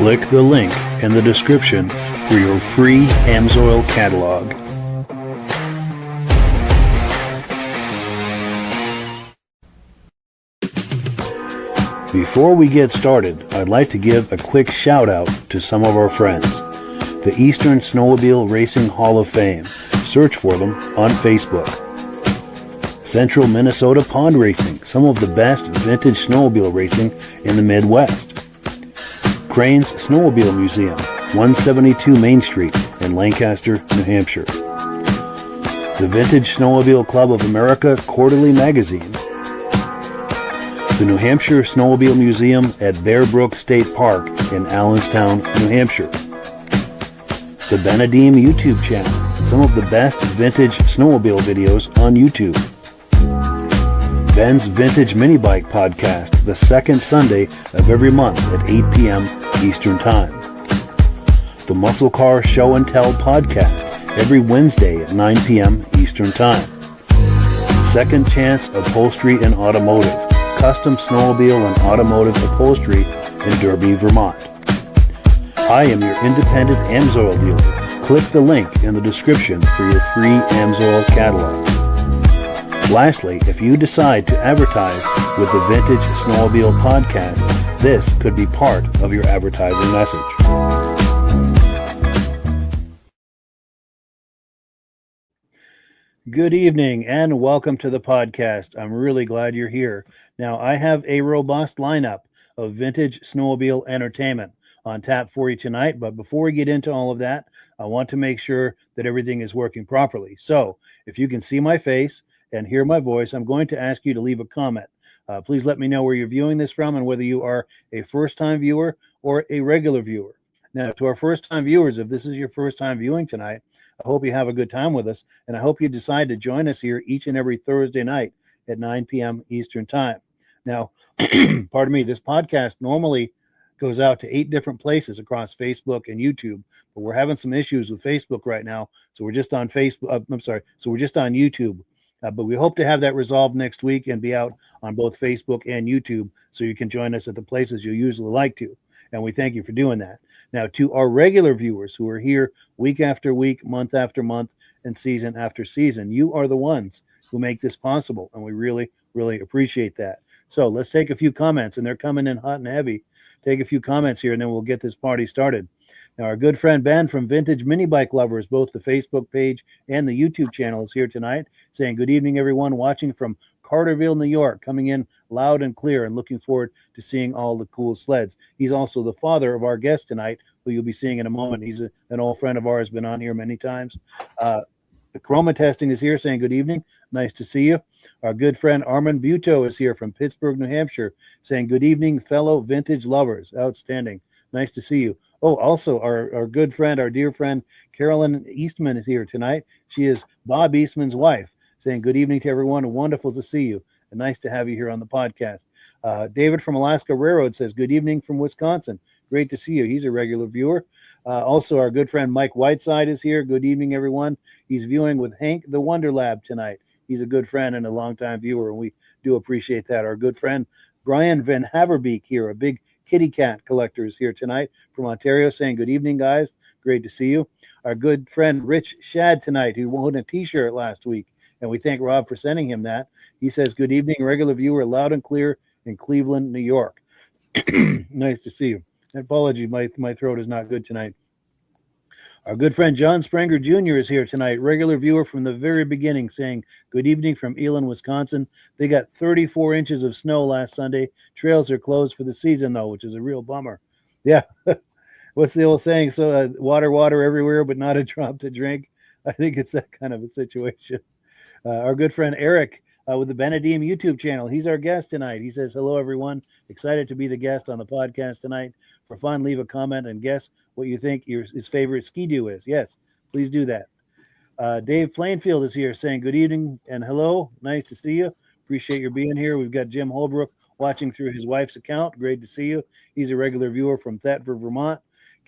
Click the link in the description for your free Amsoil catalog. Before we get started, I'd like to give a quick shout out to some of our friends. The Eastern Snowmobile Racing Hall of Fame. Search for them on Facebook. Central Minnesota Pond Racing, some of the best vintage snowmobile racing in the Midwest. Crane's Snowmobile Museum, 172 Main Street in Lancaster, New Hampshire. The Vintage Snowmobile Club of America Quarterly Magazine. The New Hampshire Snowmobile Museum at Bear Brook State Park in Allenstown, New Hampshire. The Benedeem YouTube channel, some of the best vintage snowmobile videos on YouTube. Ben's Vintage Mini Bike Podcast, the second Sunday of every month at 8 p.m. Eastern Time. The Muscle Car Show and Tell Podcast, every Wednesday at 9 p.m. Eastern Time. Second Chance Upholstery and Automotive, custom snowmobile and automotive upholstery in Derby, Vermont. I am your independent Amsoil dealer. Click the link in the description for your free Amsoil catalog. Lastly, if you decide to advertise with the Vintage Snowmobile Podcast, this could be part of your advertising message. Good evening and welcome to the podcast. I'm really glad you're here. Now, I have a robust lineup of vintage snowmobile entertainment on tap for you tonight, but before we get into all of that, I want to make sure that everything is working properly. So, if you can see my face and hear my voice, I'm going to ask you to leave a comment. Please let me know where you're viewing this from and whether you are a first-time viewer or a regular viewer. Now, to our first-time viewers, if this is your first time viewing tonight, I hope you have a good time with us, and I hope you decide to join us here each and every Thursday night at 9 p.m. Eastern Time. Now, pardon me, this podcast normally goes out to 8 different places across Facebook and YouTube, but we're having some issues with Facebook right now, so we're just on Facebook. So we're just on YouTube. But we hope to have that resolved next week and be out on both Facebook and YouTube so you can join us at the places you usually like to. And we thank you for doing that. Now, to our regular viewers who are here week after week, month after month, and season after season, you are the ones who make this possible. And we really, really appreciate that. So let's take a few comments, and they're coming in hot and heavy. Take a few comments here, and then we'll get this party started. Now, our good friend Ben from Vintage Mini Bike Lovers, both the Facebook page and the YouTube channel, is here tonight, saying, good evening, everyone, watching from Carterville, New York, coming in loud and clear and looking forward to seeing all the cool sleds. He's also the father of our guest tonight, who you'll be seeing in a moment. He's an old friend of ours, been on here many times. The Chroma Testing is here, saying, good evening. Nice to see you. Our good friend Armand Buto is here from Pittsburgh, New Hampshire, saying, good evening, fellow vintage lovers. Outstanding. Nice to see you. Oh, also, our good friend, our dear friend, Carolyn Eastman is here tonight. She is Bob Eastman's wife, saying good evening to everyone. Wonderful to see you, and nice to have you here on the podcast. David from Alaska Railroad says, good evening from Wisconsin. Great to see you. He's a regular viewer. Also, our good friend Mike Whiteside is here. Good evening, everyone. He's viewing with Hank the Wonder Lab tonight. He's a good friend and a longtime viewer, and we do appreciate that. Our good friend Brian Van Haverbeek here, a big kitty cat collector, is here tonight from Ontario, saying good evening, guys. Great to see you. Our good friend Rich Shad tonight, who won a t-shirt last week, and we thank Rob for sending him that. He says good evening, regular viewer, loud and clear in Cleveland, New York. Nice to see you. Apology, my throat is not good tonight. Our good friend John Spranger Jr. is here tonight, regular viewer from the very beginning, saying good evening from Elon, Wisconsin. They got 34 inches of snow last Sunday. Trails are closed for the season, though, which is a real bummer. Yeah. What's the old saying? So water everywhere, but not a drop to drink. I think it's that kind of a situation. Our good friend Eric with the Benedeem YouTube channel. He's our guest tonight. He says, hello, everyone. Excited to be the guest on the podcast tonight. For fun, leave a comment and guess what you think his favorite ski-doo is. Yes, please do that. Dave Plainfield is here saying good evening and hello. Nice to see you. Appreciate your being here. We've got Jim Holbrook watching through his wife's account. Great to see you. He's a regular viewer from Thetford, Vermont.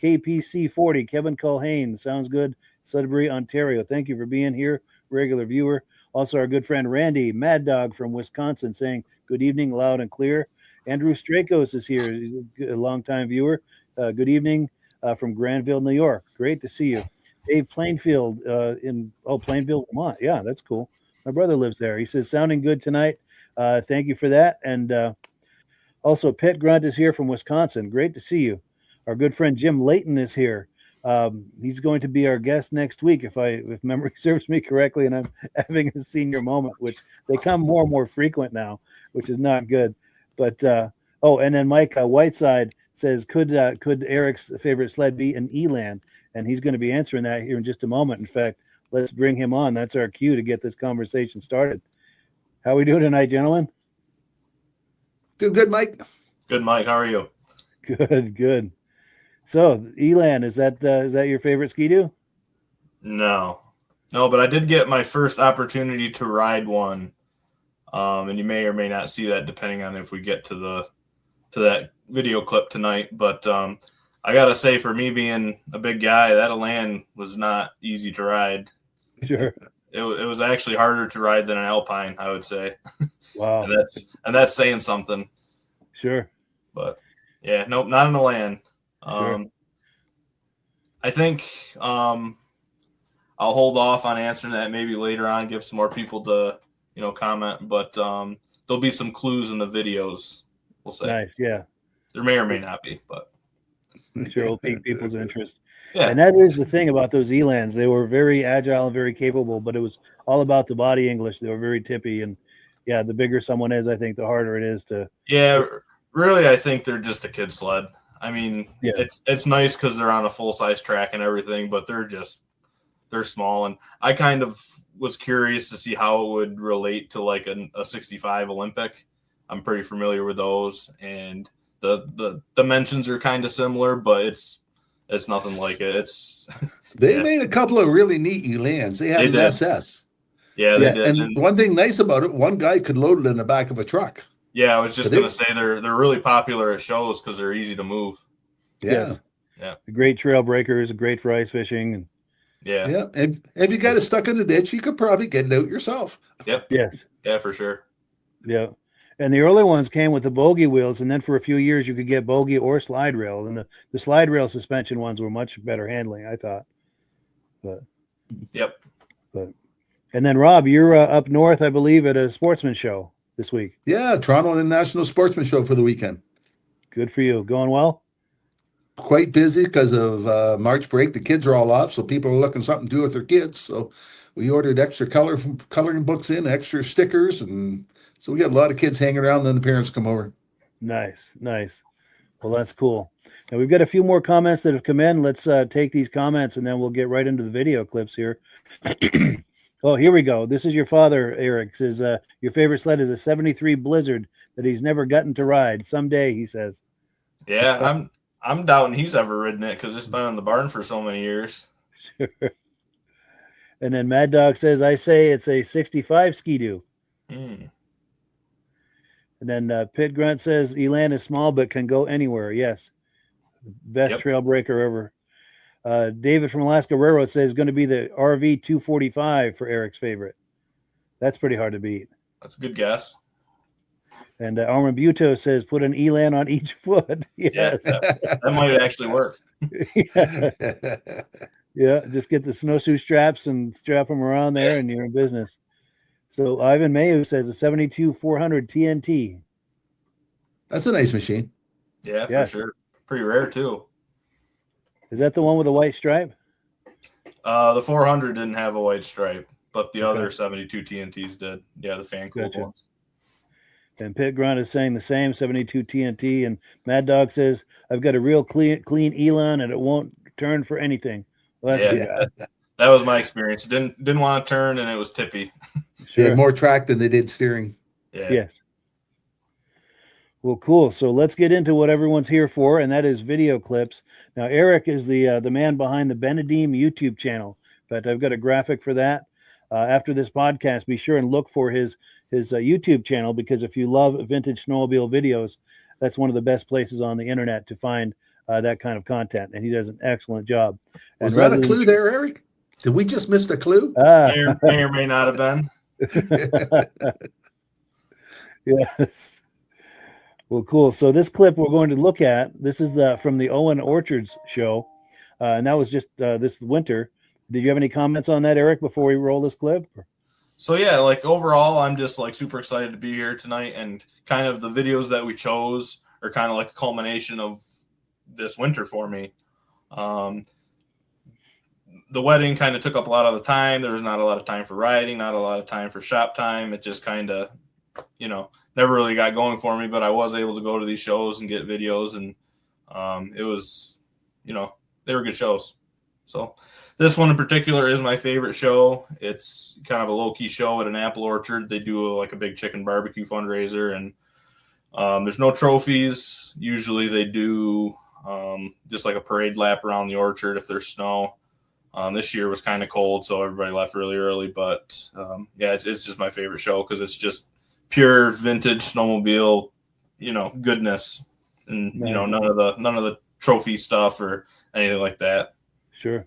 KPC40, Kevin Culhane. Sounds good. Sudbury, Ontario. Thank you for being here, regular viewer. Also, our good friend Randy Mad Dog from Wisconsin saying good evening, loud and clear. Andrew Strakos is here. He's a longtime viewer. Good evening from Granville, New York. Great to see you. Dave Plainfield Plainfield, Vermont. Yeah, that's cool. My brother lives there. He says, sounding good tonight. Thank you for that. And also, Pitt Grunt is here from Wisconsin. Great to see you. Our good friend Jim Layton is here. He's going to be our guest next week, if memory serves me correctly, and I'm having a senior moment, which they come more and more frequent now, which is not good. But and then Mike Whiteside says, could Eric's favorite sled be an Elan? And he's going to be answering that here in just a moment. In fact, let's bring him on. That's our cue to get this conversation started. How are we doing tonight, gentlemen? Doing good, Mike. Good, Mike. How are you? Good. So, Elan, is that your favorite Ski-Doo? No, but I did get my first opportunity to ride one, and you may or may not see that depending on if we get to that video clip tonight. But I gotta say, for me being a big guy, that Elan was not easy to ride. Sure. It was actually harder to ride than an Alpine, I would say. Wow. and that's saying something. Sure. But yeah, nope, not an Elan. Sure. I think I'll hold off on answering that maybe later on, give some more people to comment. But there'll be some clues in the videos. We'll say. Nice. Yeah. There may or may not be, but sure will pique people's interest. Yeah. And that is the thing about those Elans. They were very agile and very capable, but it was all about the body English. They were very tippy, and yeah, the bigger someone is, I think the harder it is to. Yeah, really, I think they're just a kid sled. I mean, yeah. It's nice because they're on a full-size track and everything, but they're small. And I kind of was curious to see how it would relate to like a 65 Olympic. I'm pretty familiar with those, and the dimensions are kind of similar, but it's nothing like it. They made a couple of really neat Elans. They had an SS. Yeah, they did. And one thing nice about it, one guy could load it in the back of a truck. Yeah, I was just going to say they're really popular at shows because they're easy to move. Yeah. A great trail breakers, great for ice fishing. And yeah. And if you got it stuck in the ditch, you could probably get it out yourself. Yep. Yes. Yeah, for sure. Yeah. And the early ones came with the bogey wheels, and then for a few years you could get bogey or slide rail. And the slide rail suspension ones were much better handling, I thought. But and then Rob, you're up north, I believe, at a sportsman show this week. Yeah, Toronto International Sportsman Show for the weekend. Good for you. Going well? Quite busy because of March break. The kids are all off, so people are looking for something to do with their kids. So we ordered extra coloring books in, extra stickers, and so we got a lot of kids hanging around, then the parents come over. Nice. Well, that's cool. Now we've got a few more comments that have come in. Let's take these comments, and then we'll get right into the video clips here. Oh, here we go. This is your father, Eric. Says your favorite sled is a 73 Blizzard that he's never gotten to ride. Someday, he says. Yeah, I'm doubting he's ever ridden it because it's been in the barn for so many years. Sure. And then Mad Dog says, I say it's a 65 Ski-Doo. And then Pit Grunt says, Elan is small but can go anywhere. Yes. Best trail breaker ever. David from Alaska Railroad says it's going to be the RV 245 for Eric's favorite. That's pretty hard to beat. That's a good guess. And Armin Buto says put an Elan on each foot. Yes. Yeah, that might actually work. Yeah, just get the snowshoe straps and strap them around there, and you're in business. So Ivan Mayu says a 72-400 TNT. That's a nice machine. Yeah, for sure. Pretty rare too. Is that the one with a white stripe? The 400 didn't have a white stripe, but the other 72 TNTs did. Yeah, the fan cooled ones. And Pit Grunt is saying the same, 72 TNT. And Mad Dog says, I've got a real clean Elan, and it won't turn for anything. Well, that was my experience. Didn't want to turn, and it was tippy. They had more track than they did steering. Yeah. Yes. Well, cool. So let's get into what everyone's here for, and that is video clips. Now, Eric is the man behind the Benedeem YouTube channel. In fact, I've got a graphic for that. After this podcast, be sure and look for his YouTube channel, because if you love vintage snowmobile videos, that's one of the best places on the internet to find that kind of content, and he does an excellent job. Was that a clue there, Eric? Did we just miss the clue? May or may not have been. Yes. Well, cool. So this clip we're going to look at, this is from the Owen Orchards show, and that was just this winter. Did you have any comments on that, Eric, before we roll this clip? So yeah, like overall, I'm just like super excited to be here tonight, and kind of the videos that we chose are kind of like a culmination of this winter for me. The wedding kind of took up a lot of the time. There was not a lot of time for riding, not a lot of time for shop time. It just kind of, never really got going for me, but I was able to go to these shows and get videos, and it was, they were good shows. So this one in particular is my favorite show. It's kind of a low-key show at an apple orchard. They do like a big chicken barbecue fundraiser, and there's no trophies. Usually they do just like a parade lap around the orchard if there's snow. This year was kind of cold, so everybody left really early. But it's just my favorite show because it's just pure vintage snowmobile, goodness, and none of the trophy stuff or anything like that. Sure.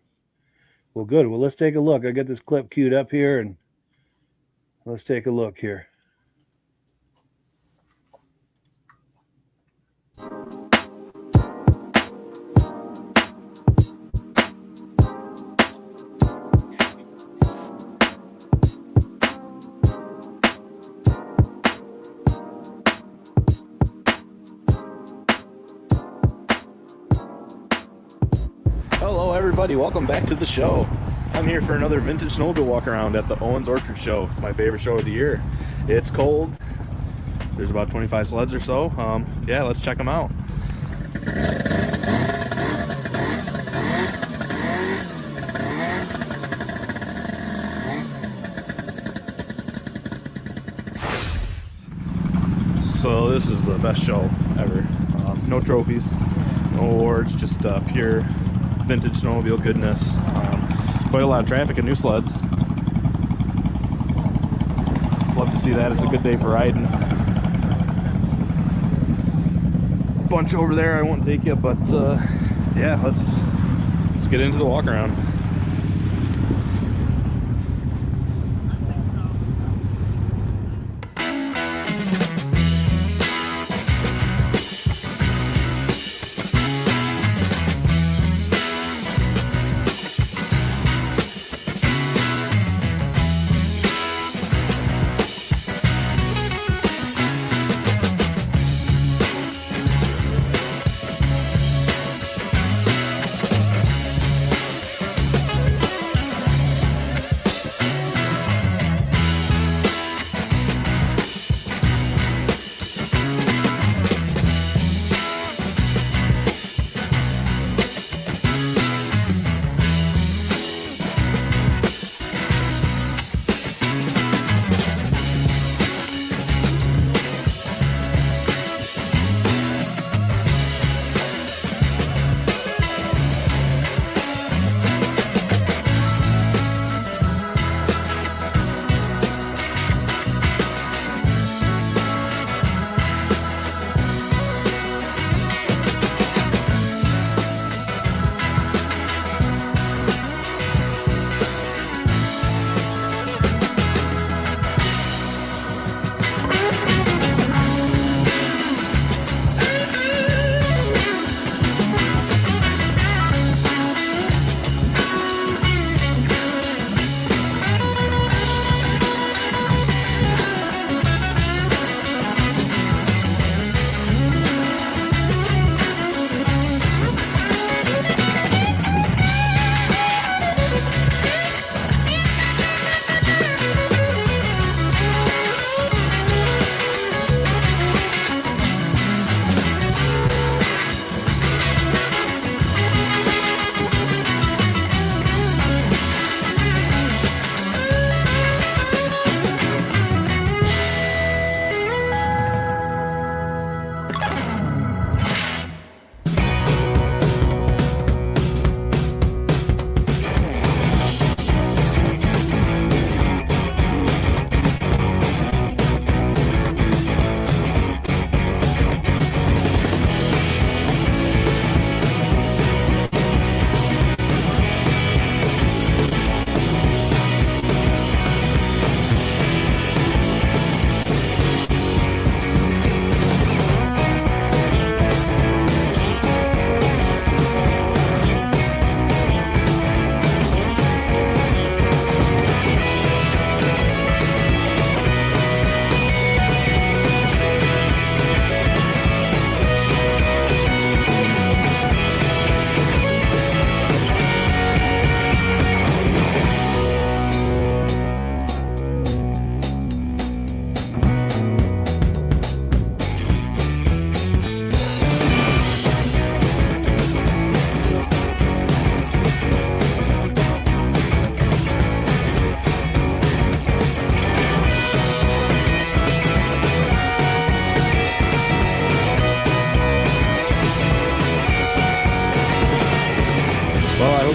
Well, good. Well, let's take a look. I got this clip queued up here, and let's take a look here. Hello everybody, welcome back to the show. I'm here for another vintage snowmobile walk around at the Owens Orchard show. It's my favorite show of the year. It's cold. There's about 25 sleds or so. Let's check them out. So this is the best show ever. No trophies, no awards, just pure vintage snowmobile goodness. Quite a lot of traffic and new sleds. Love to see that. It's a good day for riding. Bunch over there, I won't take you, but let's get into the walk around.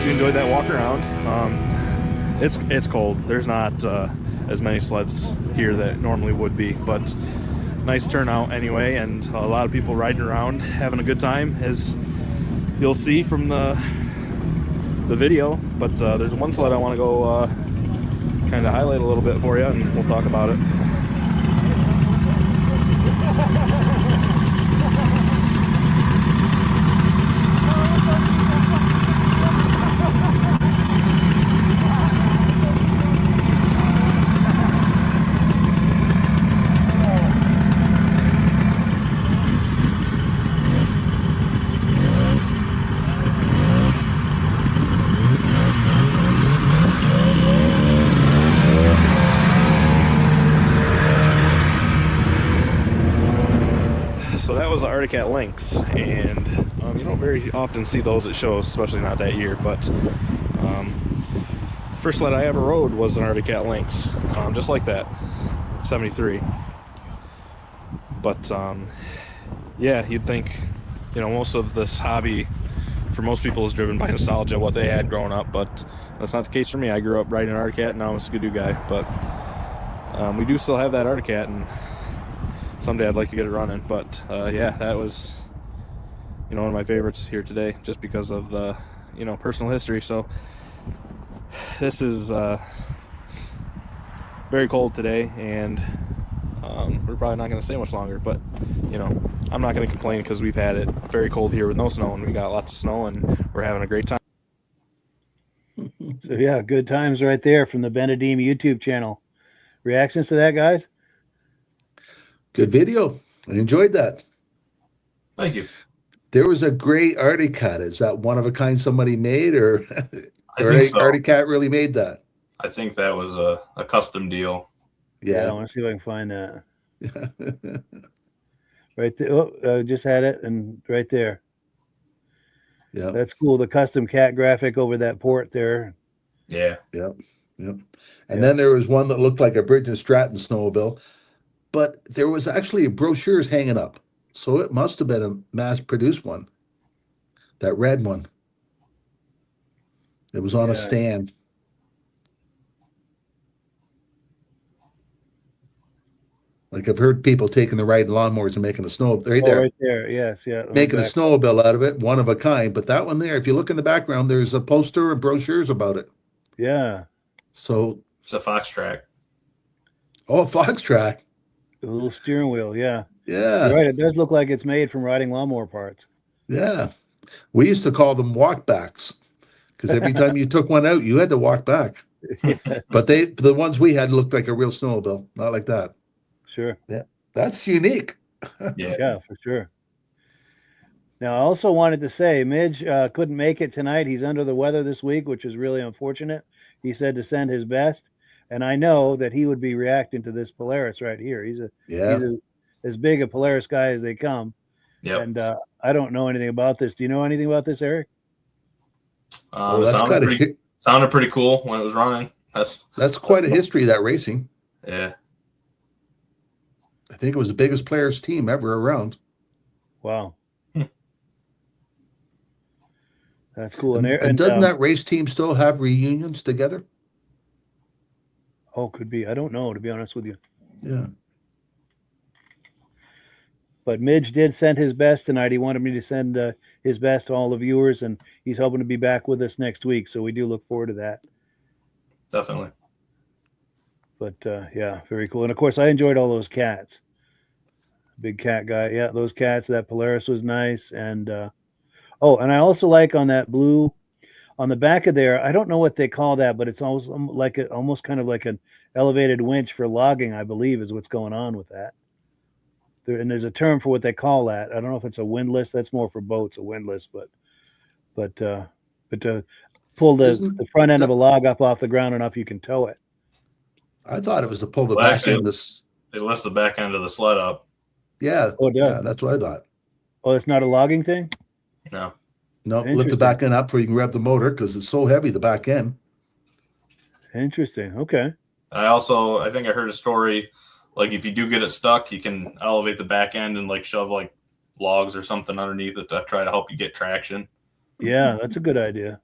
you enjoyed that walk around. It's cold. There's not as many sleds here that normally would be, but nice turnout anyway, and a lot of people riding around having a good time, as you'll see from the video. But there's one sled I want to go kind of highlight a little bit for you, and we'll talk about it. So that was the Arctic Cat Lynx, and you don't very often see those at shows, especially not that year. But first sled I ever rode was an Arctic Cat Lynx, just like that, 73. But yeah, you'd think, most of this hobby for most people is driven by nostalgia, what they had growing up, but that's not the case for me. I grew up riding an Arctic Cat, and now I'm a Skidoo guy, but we do still have that Arctic Cat, and someday I'd like to get it running. But yeah, that was one of my favorites here today, just because of the personal history. So this is very cold today, and we're probably not going to stay much longer, but I'm not going to complain, because we've had it very cold here with no snow, and we got lots of snow, and we're having a great time. So yeah, good times right there from the Benedeem YouTube channel. Reactions to that, guys? Good video. I enjoyed that. Thank you. There was a great Arctic Cat. Is that one of a kind somebody made, or I think so. Arctic Cat really made that? I think that was a custom deal. Yeah, I Yeah. want to see if I can find that. Right there. Oh, I just had it, and right there. Yeah. That's cool. The custom cat graphic over that port there. Yeah. Yep. And then there was one that looked like a Bridge and Stratton snowmobile, but there was actually brochures hanging up. So it must have been a mass-produced one. That red one. It was on a Yeah. stand. Like, I've heard people taking the riding lawnmowers and making a snow right Oh, there, right there. Yes, yeah. Let me making a back- snowmobile out of it, one of a kind. But that one there, if you look in the background, there's a poster and brochures about it. Yeah, So, It's a fox track. a Fox track. a little steering wheel. Yeah, Yeah. you're right. It does look like it's made from riding lawnmower parts. Yeah. We used to call them walkbacks, because every time you took one out, you had to walk back. But the ones we had looked like a real snowmobile, not like that. Sure. That's unique. Yeah. Yeah, for sure. Now, I also wanted to say, Midge couldn't make it tonight. He's under the weather this week, which is really unfortunate. He said to send his best, and I know that he would be reacting to this Polaris right here. He's as big a Polaris guy as they come. Yep. And I don't know anything about this. Do you know anything about this, Eric? Well, It that's sounded pretty cool when it was running. that's quite a history, that racing. Yeah. I think it was the biggest Polaris team ever around. Wow. That's cool. And doesn't that race team still have reunions together? Oh, could be. I don't know, to be honest with you. Yeah. But Midge did send his best tonight. He wanted me to send his best to all the viewers, and he's hoping to be back with us next week. So we do look forward to that. Definitely. But yeah, very cool. And of course, I enjoyed all those cats. Big cat guy. Yeah, those cats. That Polaris was nice. And oh, and I also like on that blue, on the back of there, I don't know what they call that, but it's almost like almost kind of like an elevated winch for logging, I believe, is what's going on with that. And there's a term for what they call that. I don't know if it's a windlass. That's more for boats, a windlass. But to pull the front end of a log up off the ground enough you can tow it. I thought it was to pull the Well, back actually, end of this. It lifts the back end of the sled up. Yeah. Oh, it does. Yeah, that's what I thought. Oh, it's not a logging thing? No. No, lift the Interesting. back end up so you can rev the motor, because it's so heavy, the back end. Interesting. Okay. I think I heard a story, like if you do get it stuck, you can elevate the back end and like shove like logs or something underneath it to try to help you get traction. Yeah, that's a good idea.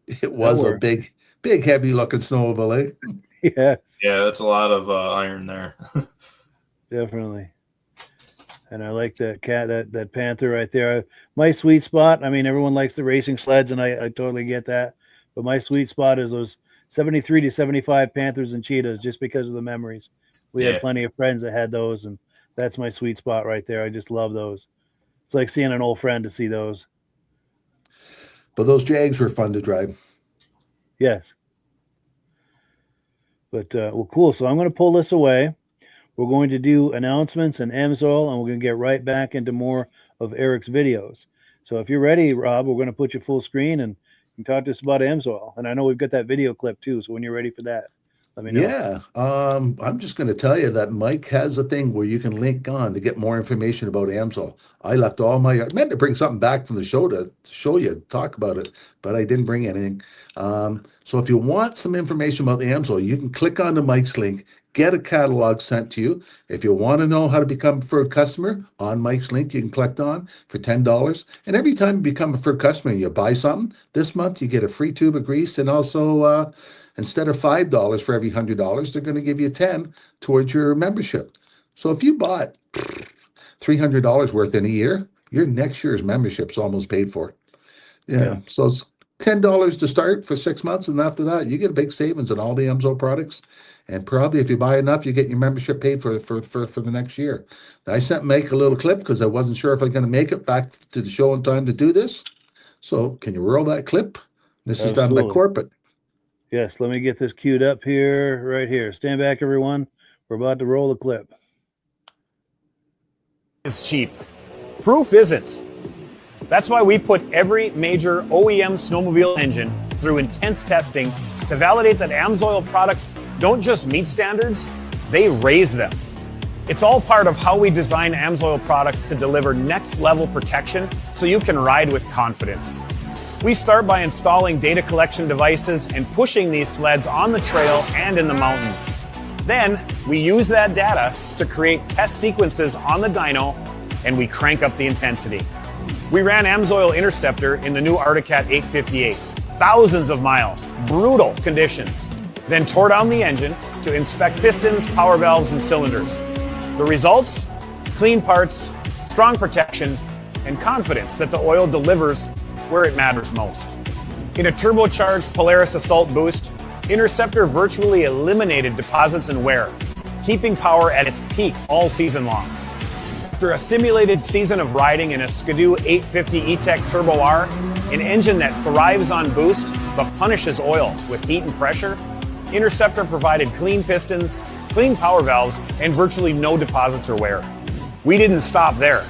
It was a worked. big, heavy looking snowmobile, eh? Yes, Yeah, that's a lot of iron there. definitely. And I like that Panther right there. My sweet spot, I mean, everyone likes the racing sleds, and I totally get that. But my sweet spot is those 73 to 75 Panthers and Cheetahs, just because of the memories. We Yeah. had plenty of friends that had those, and that's my sweet spot right there. I just love those. It's like seeing an old friend to see those. But those Jags were fun to drive. Yes. But, well, cool. So I'm going to pull this away. We're going to do announcements and AMSOIL, and we're going to get right back into more of Eric's videos. So if you're ready, Rob, we're going to put you full screen and you can talk to us about AMSOIL. And I know we've got that video clip too. So when you're ready for that, let me know. Yeah. I'm just going to tell you that Mike has a thing where you can link on to get more information about AMSOIL. I meant to bring something back from the show to show you, talk about it, but I didn't bring anything. So if you want some information about the AMSOIL, you can click on the Mike's link, get a catalog sent to you. If you want to know how to become a preferred customer, on Mike's link, you can click on for $10. And every time you become a preferred customer, you buy something, this month you get a free tube of grease, and also instead of $5 for every $100, they're going to give you 10 towards your membership. So if you bought $300 worth in a year, your next year's membership's almost paid for. Yeah. So it's $10 to start for 6 months, and after that, you get a big savings on all the AMSOIL products. And probably if you buy enough, you get your membership paid for the next year. Now, I sent Mike a little clip because I wasn't sure if I was going to make it back to the show in time to do this. So can you roll that clip? This is done by Corporate. Yes, let me get this queued up here, right here. Stand back, everyone. We're about to roll the clip. It's cheap. Proof isn't. That's why we put every major OEM snowmobile engine through intense testing to validate that AMSOIL products don't just meet standards, they raise them. It's all part of how we design AMSOIL products to deliver next level protection so you can ride with confidence. We start by installing data collection devices and pushing these sleds on the trail and in the mountains. Then we use that data to create test sequences on the dyno, and we crank up the intensity. We ran AMSOIL Interceptor in the new Arctic 858. Thousands of miles, brutal conditions. Then tore down the engine to inspect pistons, power valves, and cylinders. The results? Clean parts, strong protection, and confidence that the oil delivers where it matters most. In a turbocharged Polaris Assault Boost, Interceptor virtually eliminated deposits and wear, keeping power at its peak all season long. After a simulated season of riding in a Skidoo 850 E-Tech Turbo R, an engine that thrives on boost but punishes oil with heat and pressure, Interceptor provided clean pistons, clean power valves, and virtually no deposits or wear. We didn't stop there.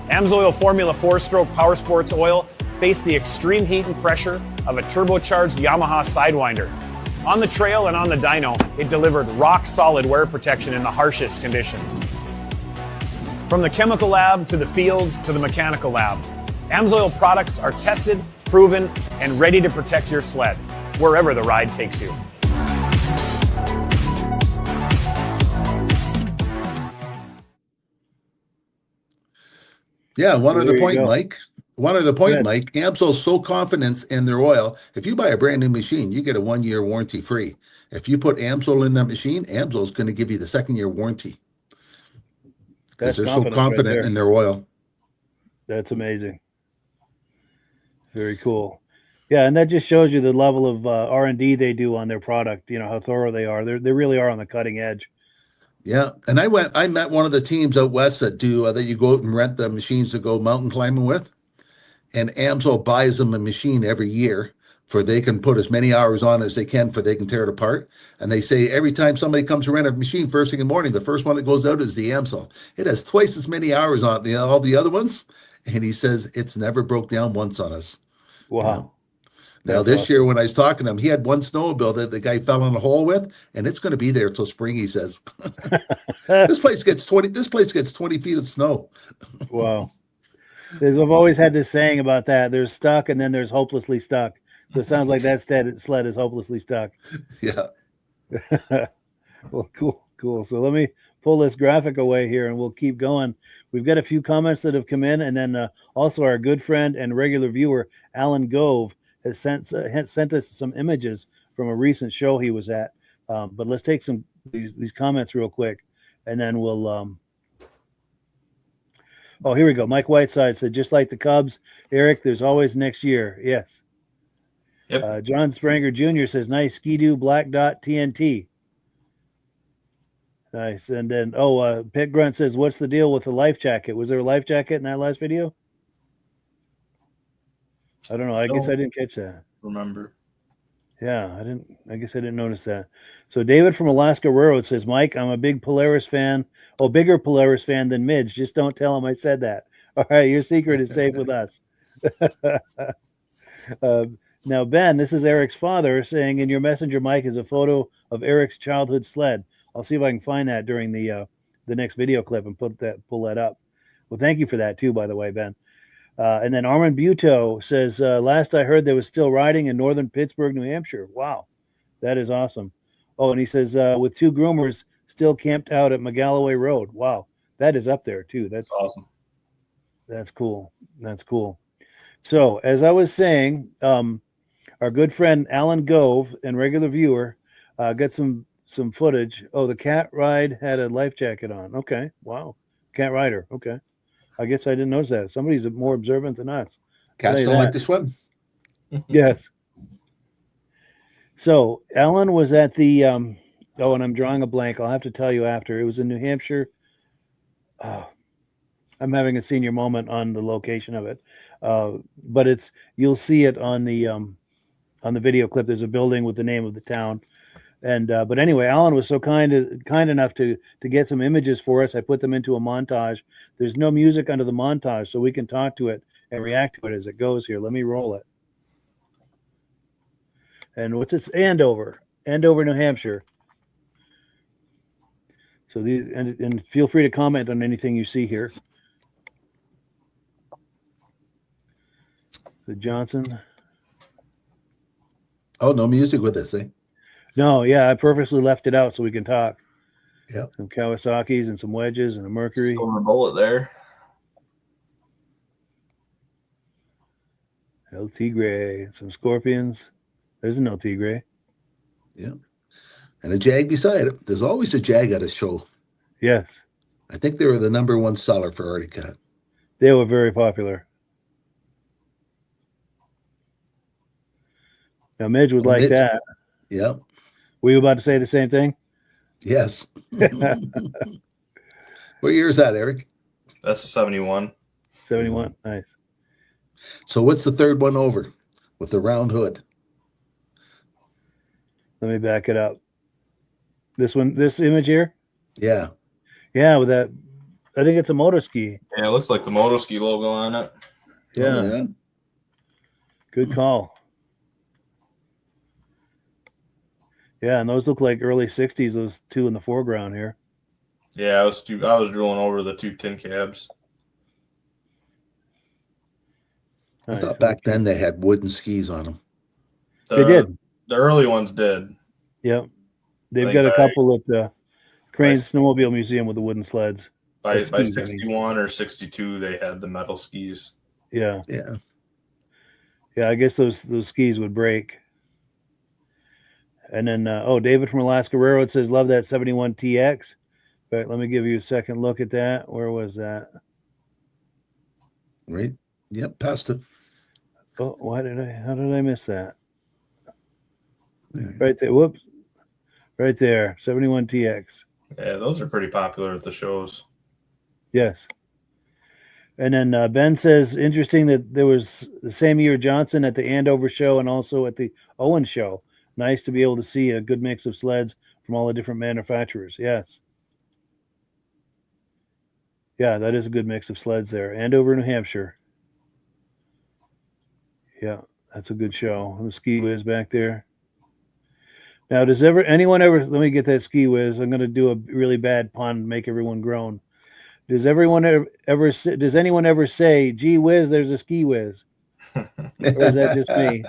AMSOIL Formula 4-stroke Power Sports oil faced the extreme heat and pressure of a turbocharged Yamaha Sidewinder. On the trail and on the dyno, it delivered rock-solid wear protection in the harshest conditions. From the chemical lab to the field to the mechanical lab, AMSOIL products are tested, proven, and ready to protect your sled, wherever the ride takes you. Yeah, one other point, go. Mike. One other point, Mike. AMSOIL's so confident in their oil. If you buy a brand new machine, you get a 1-year warranty free. If you put AMSOIL in that machine, AMSOIL's going to give you the 2nd-year warranty. Because they're so confident right in their oil. That's amazing. Very cool. Yeah, and that just shows you the level of R&D they do on their product. You know how thorough they are. They really are on the cutting edge. Yeah, and I met one of the teams out west that you go out and rent the machines to go mountain climbing with, and AMSOIL buys them a machine every year for they can put as many hours on as they can for they can tear it apart. And they say every time somebody comes to rent a machine first thing in the morning, the first one that goes out is the AMSOIL. It has twice as many hours on it than all the other ones, and he says it's never broke down once on us. Wow. Now, this year when I was talking to him, he had one snowmobile that the guy fell in a hole with, and it's going to be there till spring, he says. This place gets 20 feet of snow. Wow. I've always had this saying about that. There's stuck and then there's hopelessly stuck. So it sounds like that sled is hopelessly stuck. Yeah. Well, cool. So let me pull this graphic away here and we'll keep going. We've got a few comments that have come in, and then also our good friend and regular viewer, Alan Gove, has sent us some images from a recent show he was at. But let's take these comments real quick, and then we'll. Oh, here we go. Mike Whiteside said, just like the Cubs, Eric, there's always next year. Yes. Yep. John Spranger Jr. says, nice Ski-Doo Black Dot TNT. Nice. And then, Pit Grunt says, what's the deal with the life jacket? Was there a life jacket in that last video? I don't know. I guess I didn't catch that. Remember. Yeah, I guess I didn't notice that. So David from Alaska Railroad says, Mike, I'm a big Polaris fan. Oh, bigger Polaris fan than Midge. Just don't tell him I said that. All right, your secret is safe with us. Now, Ben, this is Eric's father saying, in your messenger, Mike, is a photo of Eric's childhood sled. I'll see if I can find that during the next video clip and pull that up. Well, thank you for that too, by the way, Ben. And then Armin Buto says, last I heard there was still riding in northern Pittsburgh, New Hampshire. Wow, that is awesome. Oh, and he says, with 2 groomers still camped out at McGalloway Road. Wow, that is up there too. That's awesome. That's cool. That's cool. So as I was saying, our good friend Alan Gove and regular viewer got some footage. Oh, the cat ride had a life jacket on. Okay, wow, cat rider. Okay. I guess I didn't notice that. Somebody's more observant than us. Cats don't like to swim. Yes. So Alan was at the and I'm drawing a blank. I'll have to tell you after. It was in New Hampshire. I'm having a senior moment on the location of it, but you'll see it on the video clip. There's a building with the name of the town. And but anyway, Alan was so kind enough to get some images for us. I put them into a montage. There's no music under the montage, so we can talk to it and react to it as it goes here. Let me roll it. And what's this? Andover, New Hampshire. So these and feel free to comment on anything you see here. The Johnson. Oh, no music with this, eh? No, yeah, I purposely left it out so we can talk. Yeah. Some Kawasaki's and some wedges and a Mercury. Silver bullet there. LT Gray, some Scorpions. There's an LT Gray. Yeah. And a Jag beside it. There's always a Jag at a show. Yes. I think they were the #1 seller for Arctic Cat. They were very popular. Now, Midge would like that. Yeah. Were you about to say the same thing? Yes. What year is that, Eric? That's a 71. 71. Nice. So what's the third one over with the round hood? Let me back it up. This image here? Yeah. Yeah, with that. I think it's a motor ski. Yeah, it looks like the moto ski logo on it. Yeah. Oh, yeah. Good call. Yeah, and those look like early 60s, those two in the foreground here. Yeah, I was drilling over the 2 tin cabs. I thought back then they had wooden skis on them. They did. The early ones did. Yep. They've got a couple at the Crane Snowmobile Museum with the wooden sleds. By 61 or 62, they had the metal skis. Yeah. Yeah. Yeah, I guess those skis would break. And then, David from Alaska Railroad says, love that 71 TX. But let me give you a second look at that. Where was that? Right. Yep, past it. Oh, how did I miss that? Right there. Whoops. Right there. 71 TX. Yeah, those are pretty popular at the shows. Yes. And then Ben says, interesting that there was the same year Johnson at the Andover show and also at the Owen show. Nice to be able to see a good mix of sleds from all the different manufacturers. Yes. Yeah, that is a good mix of sleds there. Andover, New Hampshire. Yeah, that's a good show. The Ski Whiz back there. Now, does anyone ever, let me get that Ski Whiz. I'm going to do a really bad pun to make everyone groan. Does anyone ever say, gee whiz, there's a Ski Whiz? Or is that just me?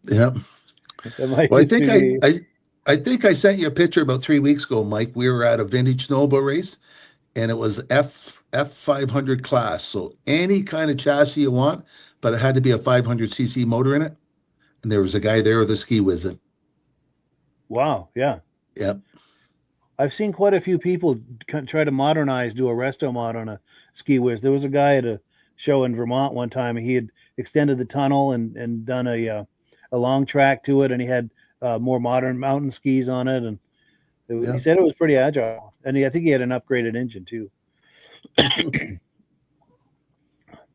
Yeah. Well, I think I sent you a picture about 3 weeks ago, Mike. We were at a vintage snowmobile race, and it was F500 class. So any kind of chassis you want, but it had to be a 500cc motor in it. And there was a guy there with a ski whiz in. Wow. Yeah. Yep. I've seen quite a few people try to modernize, do a resto mod on a ski whiz. There was a guy at a show in Vermont one time. He had extended the tunnel and done a long track to it, and he had more modern mountain skis on it. And he said it was pretty agile. And I think he had an upgraded engine too.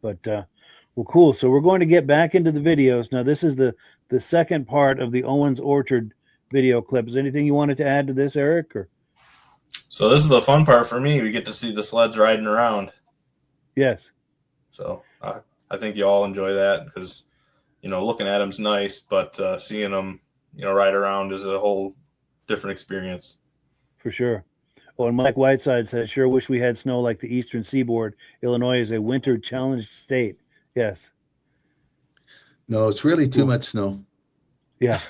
But well, cool. So we're going to get back into the videos now. This is the second part of the Owens Orchard video clip. Is there anything you wanted to add to this, Eric? Or So this is the fun part for me. We get to see the sleds riding around. yes. So I think you all enjoy that because, looking at them's nice, but seeing them, ride around is a whole different experience. For sure. Oh, and Mike Whiteside says, sure wish we had snow like the Eastern Seaboard. Illinois is a winter challenged state. Yes. No, it's really too much snow. Yeah.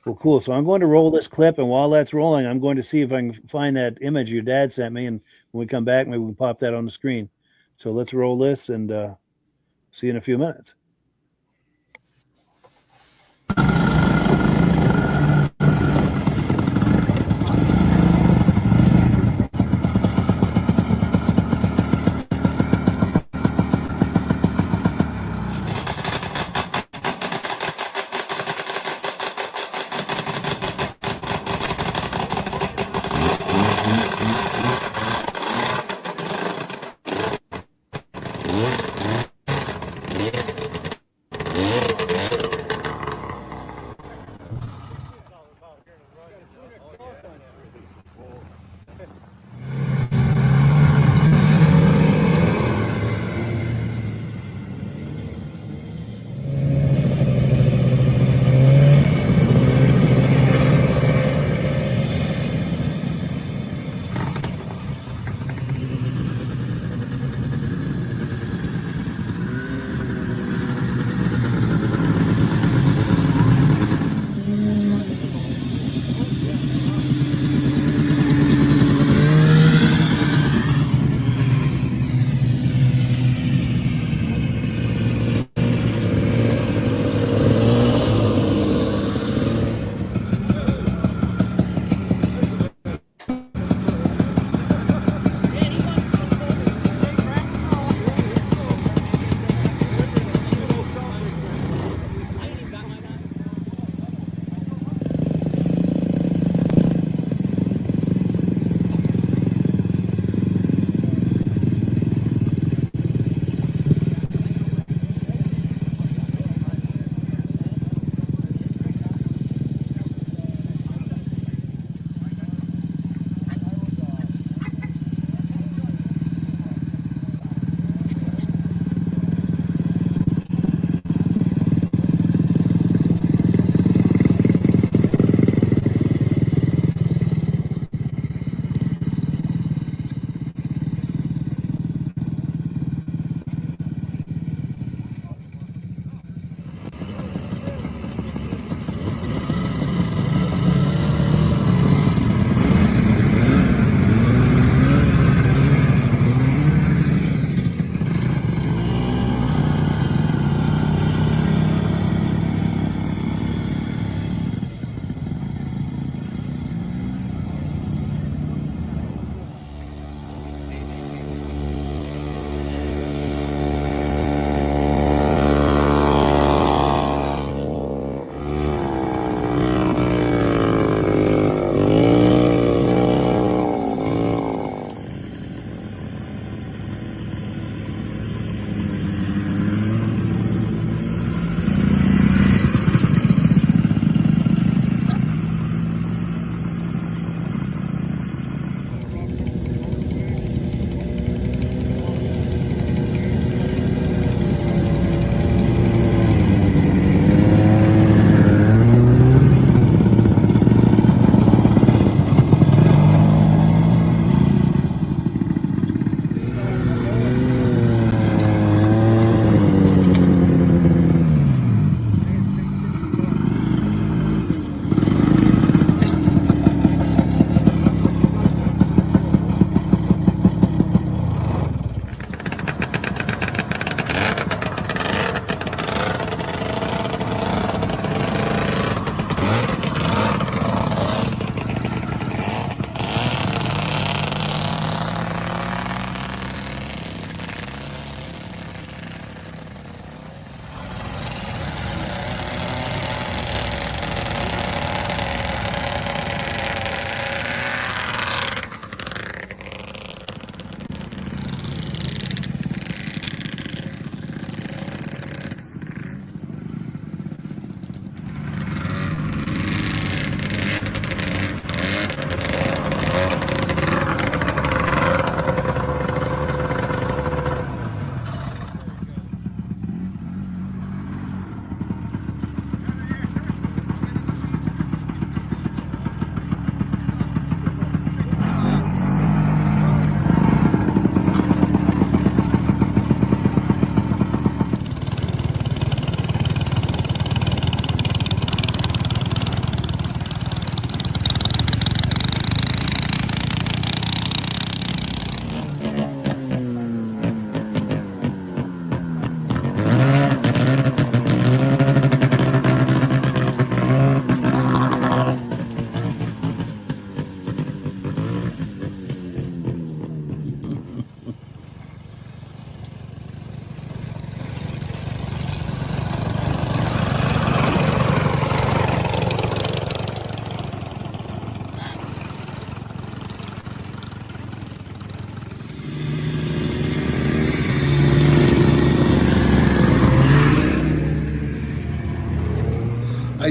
Well, cool. So I'm going to roll this clip, and while that's rolling, I'm going to see if I can find that image your dad sent me, and when we come back, maybe we can pop that on the screen. So let's roll this, and see you in a few minutes.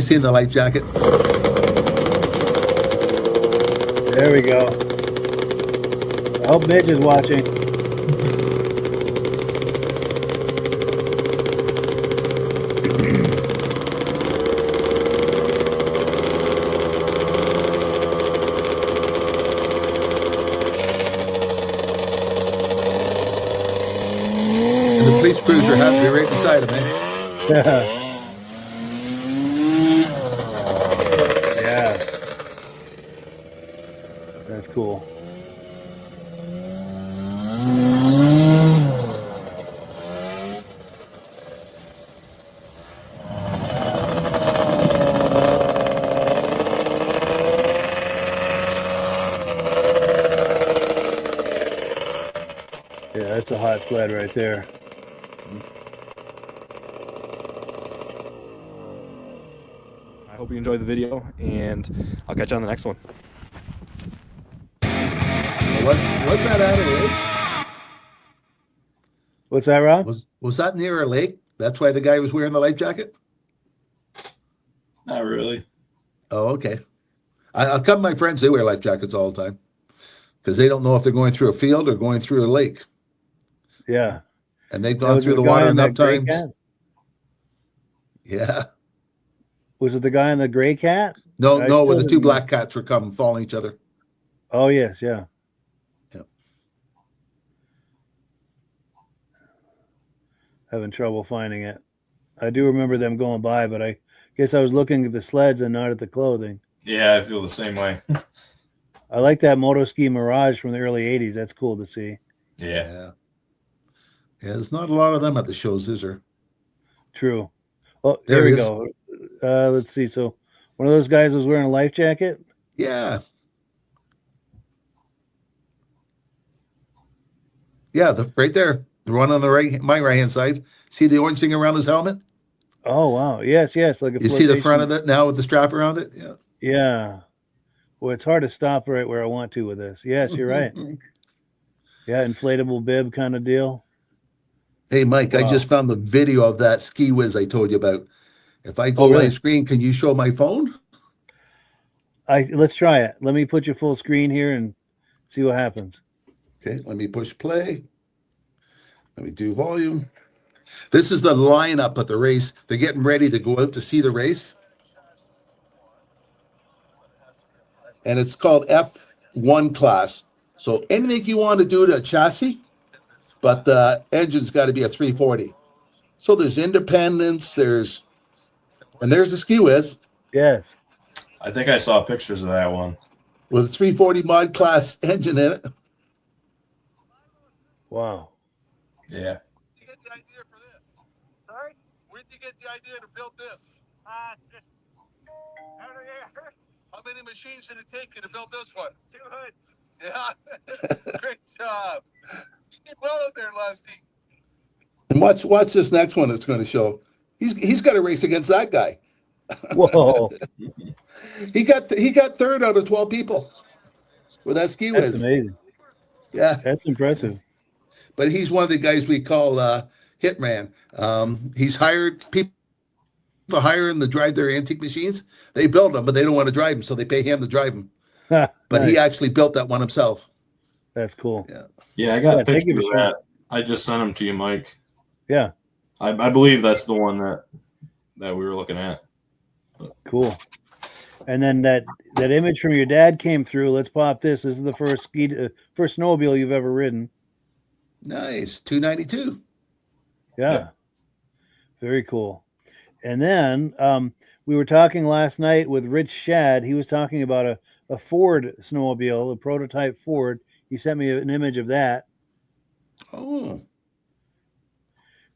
nice seeing the life jacket. There we go. I hope Midge is watching. And the police cruiser has to be right beside him, eh? Yeah. That's cool. Yeah, that's a hot sled right there. I hope you enjoyed the video, and I'll catch you on the next one. Was that out of the lake? What's that, Rob? Was that near a lake? That's why the guy was wearing the life jacket? Not really. Oh, okay. I'll come my friends, they wear life jackets all the time because they don't know if they're going through a field or going through a lake. Yeah. And they've That gone was through the guy water in that enough gray times. cat? Yeah. Was it the guy in the gray cat? No, I no, still when the two didn't- black cats were coming, following each other. Oh, yes, yeah. Yep. Having trouble finding it. I do remember them going by, but I guess I was looking at the sleds and not at the clothing. Yeah, I feel the same way. I like that Moto Ski Mirage from the early 80s. That's cool to see. Yeah. Yeah, there's not a lot of them at the shows, is there? True. Oh, There there we it is. go. Let's see. So one of those guys was wearing a life jacket? Yeah. Yeah, right there. The one on the right, my right-hand side. See the orange thing around his helmet? Oh, wow. Yes, yes. Like a You see the front flotation. of it now with the strap around it? Yeah. Yeah. Well, it's hard to stop right where I want to with this. Yes, you're right. Yeah, inflatable bib kind of deal. Hey, Mike, I Wow. just found the video of that ski whiz I told you about. If I go really? live screen, can you show my phone? Let's try it. Let me put you full screen here and see what happens. Okay, let me push play. Let me do volume. This is the lineup at the race. They're getting ready to go out to see the race. And it's called F1 class. So anything you want to do to a chassis, but the engine's got to be a 340. So there's independence, there's the ski whiz Yes. I think I saw pictures of that one. with a 340 mod class engine in it. Wow. Yeah. You get the idea for this? Sorry? Where did you get the idea to build this? Just out of here. How many machines did it take you to build this one? 2 hoods. Yeah. Great job. You did well out there, Lusty. And watch this next one it's going to show. He's got to race against that guy. Whoa. He got third out of 12 people with that ski That's whiz. amazing. Yeah, That's impressive. but he's one of the guys we call hitman. He's hired people hire him to drive their antique machines. They build them, but they don't want to drive them, so they pay him to drive them. But he Nice. actually built that one himself. That's cool. Yeah. Yeah, I got Yeah, a thank you picture for of that. I just sent them to you, Mike. Yeah. I believe that's the one that we were looking at. Cool. And then that image from your dad came through. Let's pop this. This is the first first snowmobile you've ever ridden. Nice. 292. Yeah. Yeah. Very cool. And then we were talking last night with Rich Shad. He was talking about a Ford snowmobile, a prototype Ford. He sent me an image of that. Oh.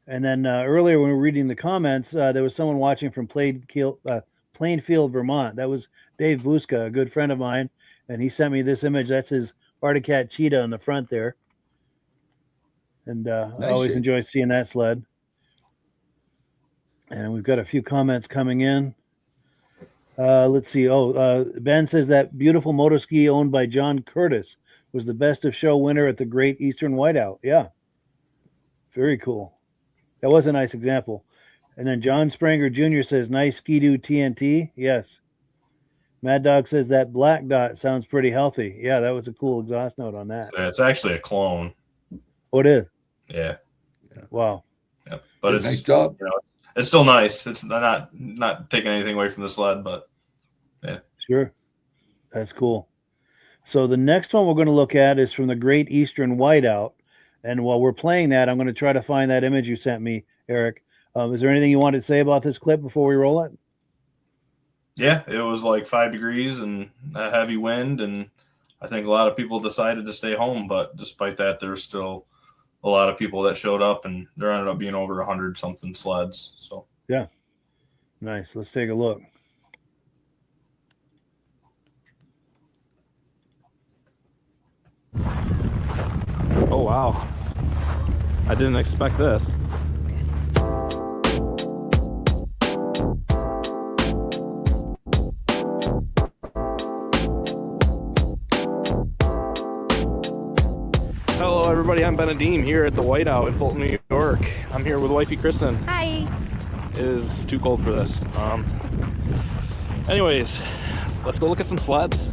And then earlier when we were reading the comments, there was someone watching from Plainfield, Vermont. That was Dave Vuska, a good friend of mine. And he sent me this image. That's his Arctic Cat Cheetah on the front there. And I Nice always shape. enjoy seeing that sled. And we've got a few comments coming in. Let's see. Ben says that beautiful motor ski owned by John Curtis was the best of show winner at the Great Eastern Whiteout. Yeah. Very cool. That was a nice example. And then John Spranger Jr. says, nice Ski-Doo TNT. Yes. Mad Dog says that black dot sounds pretty healthy. Yeah, that was a cool exhaust note on that. Yeah, it's actually a clone. Oh, it is? Yeah. Wow. Yeah. But it's nice job. You know, it's still nice. It's not taking anything away from the sled, but yeah. Sure. That's cool. So the next one we're going to look at is from the Great Eastern Whiteout. And while we're playing that, I'm going to try to find that image you sent me, Eric. Is there anything you wanted to say about this clip before we roll it? Yeah, it was like 5 degrees and a heavy wind, and I think a lot of people decided to stay home. But despite that, there's still a lot of people that showed up, and there ended up being over 100-something sleds. So yeah, nice. Let's take a look. Oh, wow. I didn't expect this. Hello, everybody. I'm Benedeem here at the Whiteout in Fulton, New York. I'm here with wifey Kristen. Hi. It is too cold for this. Anyways, let's go look at some sleds.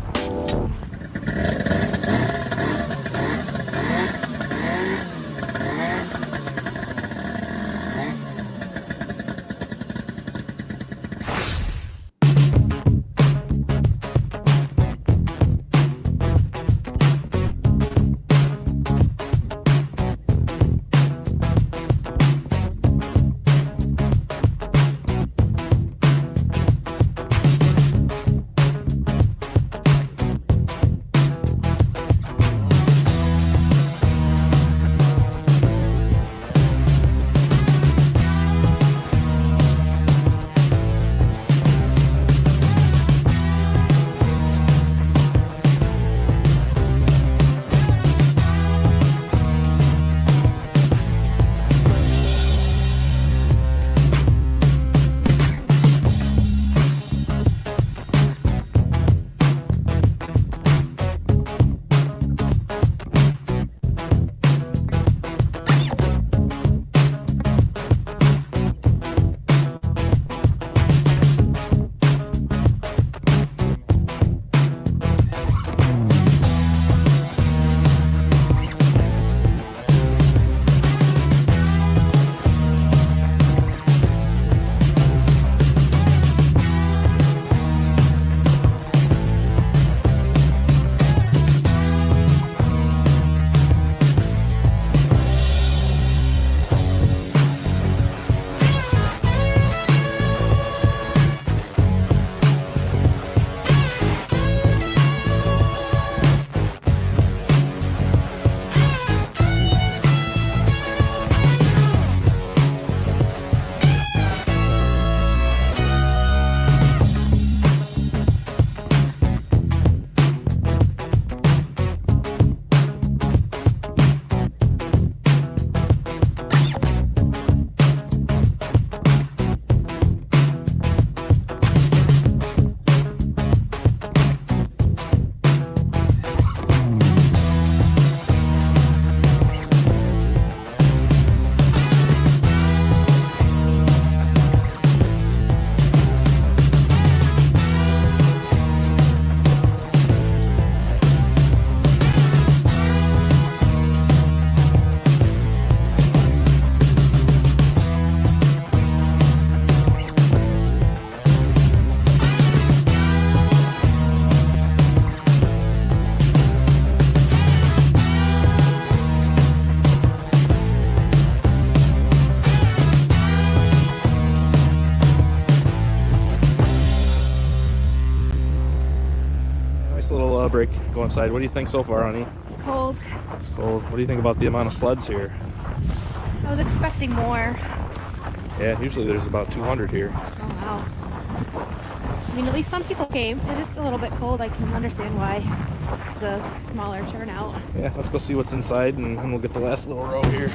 Break, go inside. What do you think so far, honey? It's cold. It's cold. What do you think about the amount of sleds here? I was expecting more. Yeah, usually there's about 200 here. Oh, wow. I mean, at least some people came. It is a little bit cold. I can understand why it's a smaller turnout. Yeah, let's go see what's inside, and then we'll get the last little row here.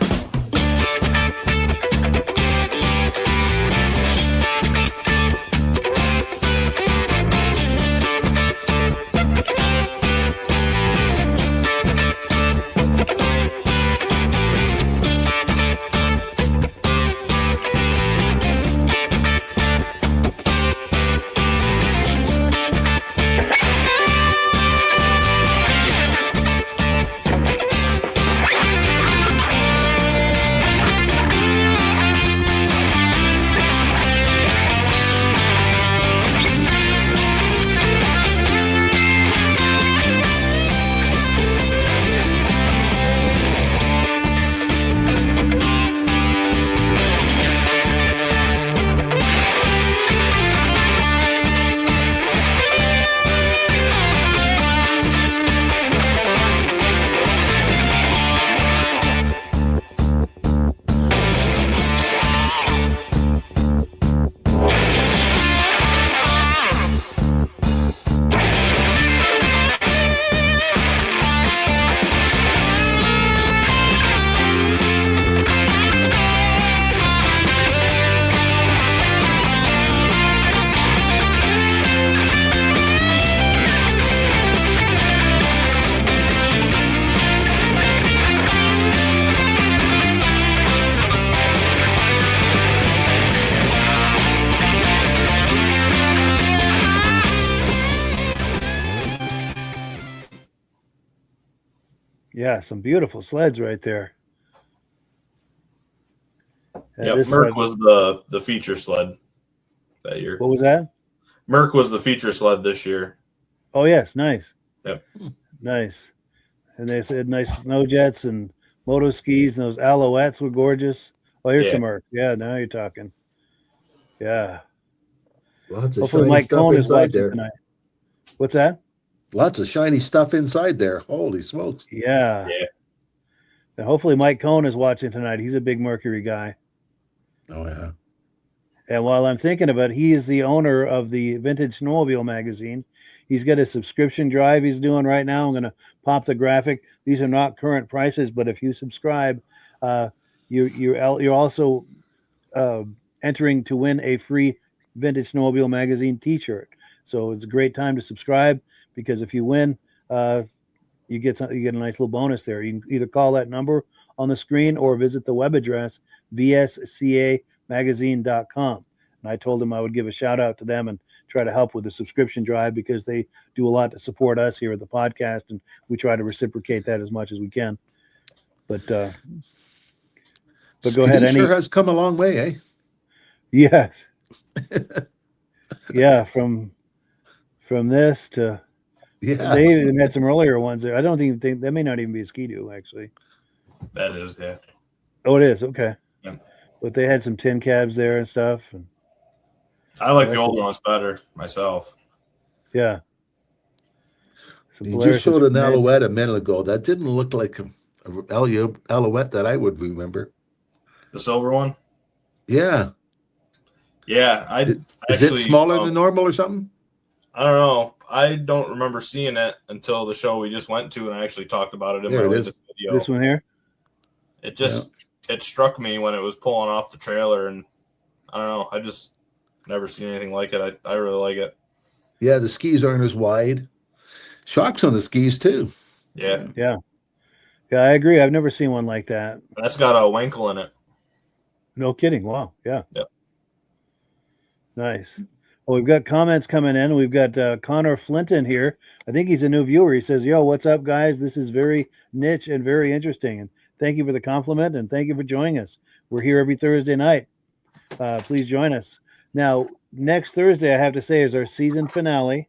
Yeah, some beautiful sleds right there. And Yeah, this Merc sled- was the feature sled that year. What was that? Merc was the feature sled this year. Oh, yes. Nice. Yep. Nice. And they said nice snow jets and moto skis, and those Alouettes were gorgeous. Oh, here's Yeah. some Merc. Yeah, now you're talking. Yeah. Lots of Hopefully shiny Mike stuff Cohn is inside watching there. tonight. What's that? Lots of shiny stuff inside there. Holy smokes. Yeah. Yeah. And hopefully Mike Cohn is watching tonight. He's a big Mercury guy. Oh, yeah. And while I'm thinking about it, he is the owner of the Vintage Snowmobile magazine. He's got a subscription drive he's doing right now. I'm going to pop the graphic. These are not current prices, but if you subscribe, you're also entering to win a free Vintage Snowmobile magazine T-shirt. So it's a great time to subscribe, because if you win, you get a nice little bonus there. You can either call that number on the screen or visit the web address vscamagazine.com. And I told them I would give a shout out to them and try to help with the subscription drive, because they do a lot to support us here at the podcast, and we try to reciprocate that as much as we can. But go ahead. Sure has come a long way, eh? Yes. Yeah, from this to they even had some earlier ones there. I don't even think that may not even be a Ski-Doo, actually. That is, yeah. Oh, it is. Okay. Yeah. But they had some tin cabs there and stuff. And I like the old ones better myself. yeah. You just showed an Alouette a minute ago. That didn't look like a Alouette that I would remember. The silver one? Yeah. Yeah. Is actually, it smaller than normal or something? I don't know. I don't remember seeing it until the show we just went to, and I actually talked about it in my latest video. This one here? It just it struck me when it was pulling off the trailer, and I don't know. I just never seen anything like it. I really like it. Yeah, the skis aren't as wide. Shocks on the skis too. Yeah. Yeah. Yeah, I agree. I've never seen one like that. That's got a Wankel in it. No kidding. Wow. Yeah. Yep. Nice. Well, we've got comments coming in. We've got Connor Flinton here. I think he's a new viewer. He says, yo, what's up, guys? This is very niche and very interesting. And thank you for the compliment, and thank you for joining us. We're here every Thursday night. Please join us. Now, next Thursday, I have to say, is our season finale.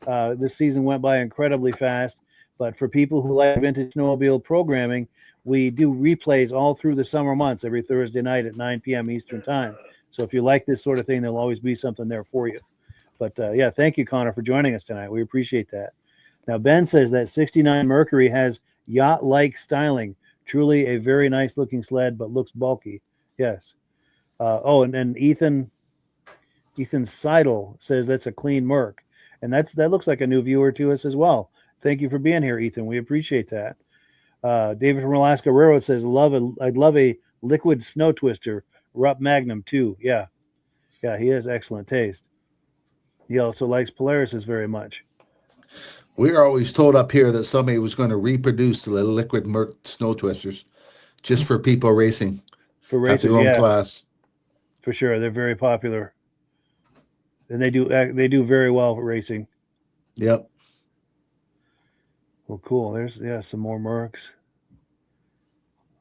This season went by incredibly fast. But for people who like Vintage Snowmobile programming, we do replays all through the summer months every Thursday night at 9 p.m. Eastern time. So if you like this sort of thing, there'll always be something there for you. But yeah, thank you, Connor, for joining us tonight. We appreciate that. Now, Ben says that 69 Mercury has yacht-like styling. Truly a very nice looking sled, but looks bulky. Yes. And Ethan Seidel says that's a clean Merc. And that looks like a new viewer to us as well. Thank you for being here, Ethan. We appreciate that. David from Alaska Railroad says, I'd love a liquid snow twister. Rupp Magnum too. Yeah. Yeah, he has excellent taste. He also likes Polaris's very much. We're always told up here that somebody was going to reproduce the liquid Merc snow twisters just for people racing. For racing, their own class. For sure. They're very popular. And they do very well for racing. Yep. Well, cool. There's some more Mercs.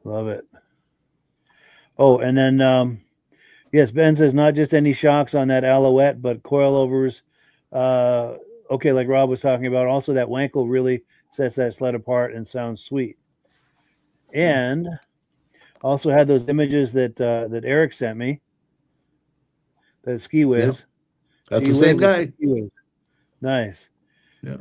Love it. Oh, and then yes, Ben says not just any shocks on that Alouette, but coilovers. Okay, like Rob was talking about. Also, that Wankel really sets that sled apart and sounds sweet. And also had those images that Eric sent me. That Ski Whiz. Yep. That's the same guy. Nice. Yeah.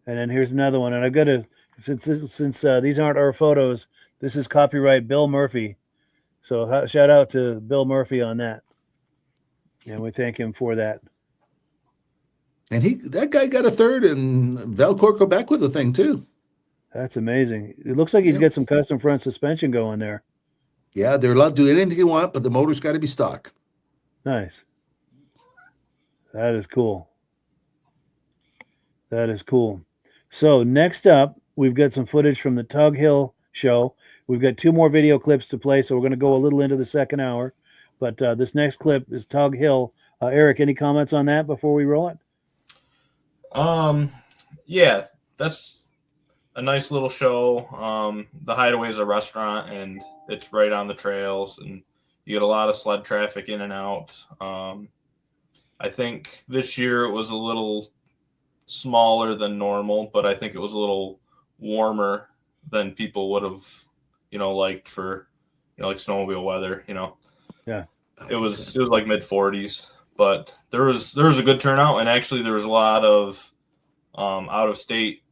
And then here's another one. And I've got to, since these aren't our photos, this is copyright Bill Murphy. So shout out to Bill Murphy on that. And we thank him for that. And that guy got a third, and Valcourt Quebec with the thing too. That's amazing. It looks like he's got some custom front suspension going there. Yeah, they're allowed to do anything you want, but the motor's got to be stock. Nice. That is cool. That is cool. So next up, we've got some footage from the Tug Hill show. We've got 2 more video clips to play, so we're going to go a little into the second hour. But this next clip is Tug Hill. Eric, any comments on that before we roll it? Yeah, that's a nice little show. The Hideaway is a restaurant, and it's right on the trails, and you get a lot of sled traffic in and out. I think this year it was a little smaller than normal, but I think it was a little warmer than people would have, liked for, like snowmobile weather, Yeah. It was like mid 40s, but there was a good turnout, and actually there was a lot of out of state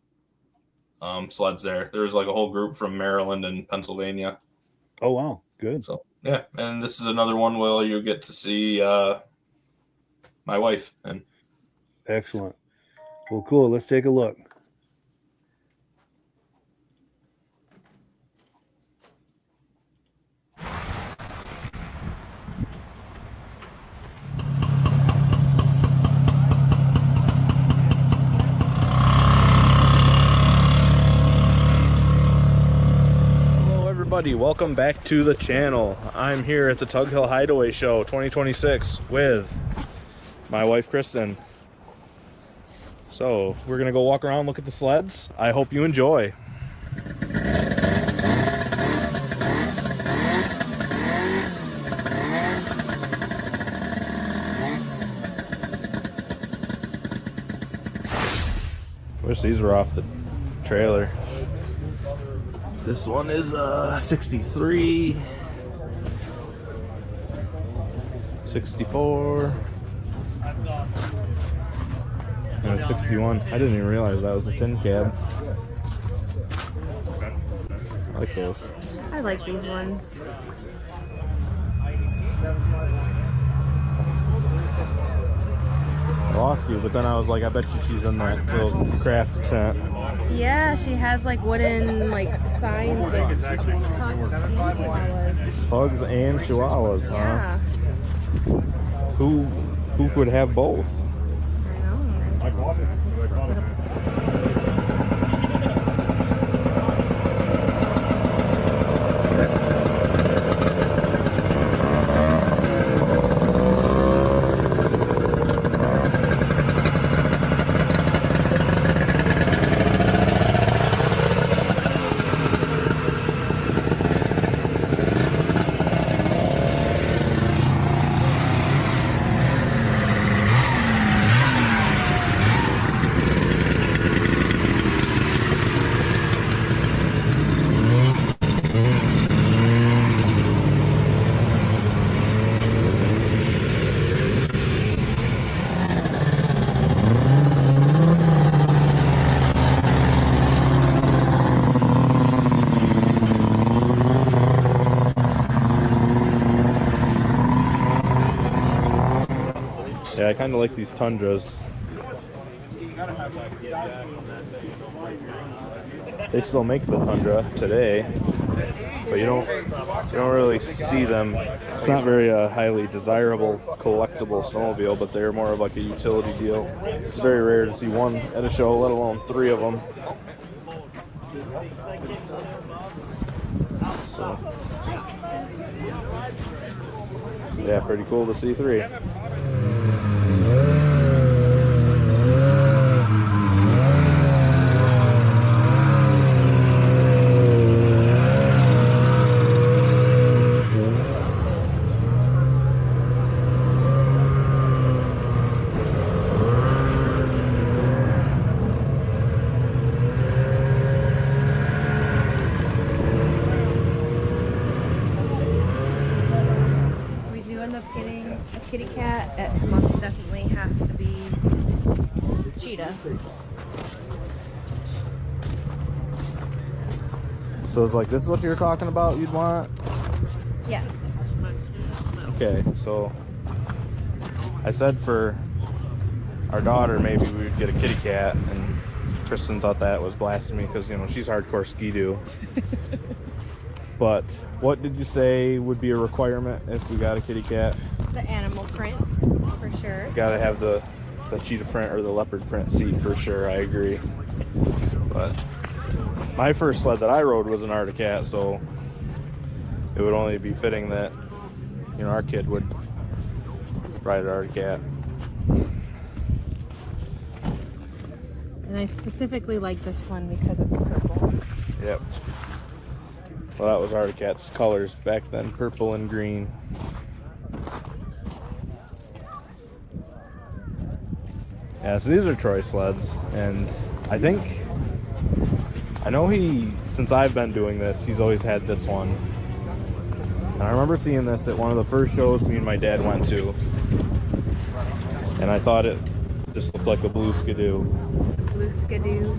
sleds there. There was like a whole group from Maryland and Pennsylvania. Oh wow, good. So yeah, and this is another one where you get to see my wife. And Excellent. Well, cool. Let's take a look. Everybody, welcome back to the channel. I'm here at the Tug Hill Hideaway Show 2026 with my wife Kristen. So we're gonna go walk around, look at the sleds. I hope you enjoy. Wish these were off the trailer. This one is 63, 64, and a 61. I didn't even realize that was a tin cab. I like those. I like these ones. I lost you, but then I was like, I bet you she's in that little craft tent. Yeah, she has like wooden signs with Pugs and Chihuahuas, huh? Yeah. Who could have both? I know. Yeah, I kind of like these Tundras. They still make the Tundra today, but you don't really see them. It's not very highly desirable collectible snowmobile, but they're more of like a utility deal. It's very rare to see one at a show, let alone three of them. So, yeah, pretty cool to see three. Kitty cat, it most definitely has to be cheetah. So it's like, this is what you're talking about you'd want? Yes. Okay, so I said for our daughter maybe we would get a kitty cat, and Kristen thought that was blasphemy because, you know, she's hardcore ski-doo. But what did you say would be a requirement if we got a kitty cat? The animal print, for sure. Gotta have the cheetah print or the leopard print seat for sure, I agree. But my first sled that I rode was an Arctic Cat, so it would only be fitting that, you know, our kid would ride an Arctic Cat. And I specifically like this one because it's purple. Yep. Well, that was Arctic Cat's colors back then, purple and green. Yeah, so these are Troy sleds, and I know since I've been doing this, he's always had this one. And I remember seeing this at one of the first shows me and my dad went to, and I thought it just looked like a blue Skidoo. Blue Skidoo.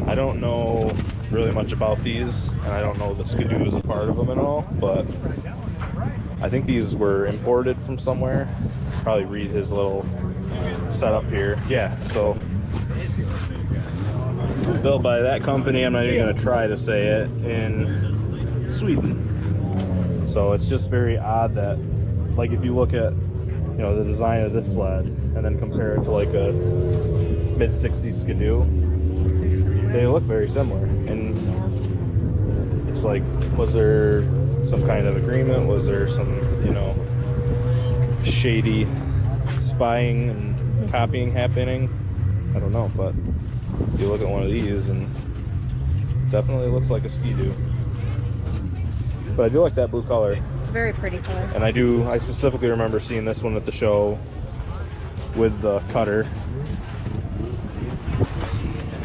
I don't know really much about these, and I don't know that Skidoo is a part of them at all, but I think these were imported from somewhere. Probably read his little setup here. Yeah, so built by that company, I'm not even going to try to say it, in Sweden. So it's just very odd that, like, if you look at, you know, the design of this sled and then compare it to like a mid-60s Skidoo, they look very similar. And it's like, was there some kind of agreement? Was there some, you know, shady spying and copying happening? I don't know, but you look at one of these and definitely looks like a Skidoo. But I do like that blue color. It's a very pretty color. And I specifically remember seeing this one at the show with the cutter.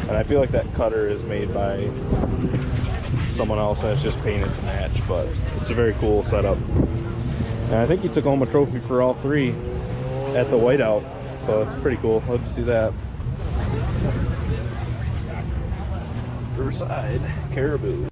And I feel like that cutter is made by someone else and it's just painted to match, but it's a very cool setup. And I think he took home a trophy for all three at the whiteout, so it's pretty cool. Love to see that. Riverside Caribou.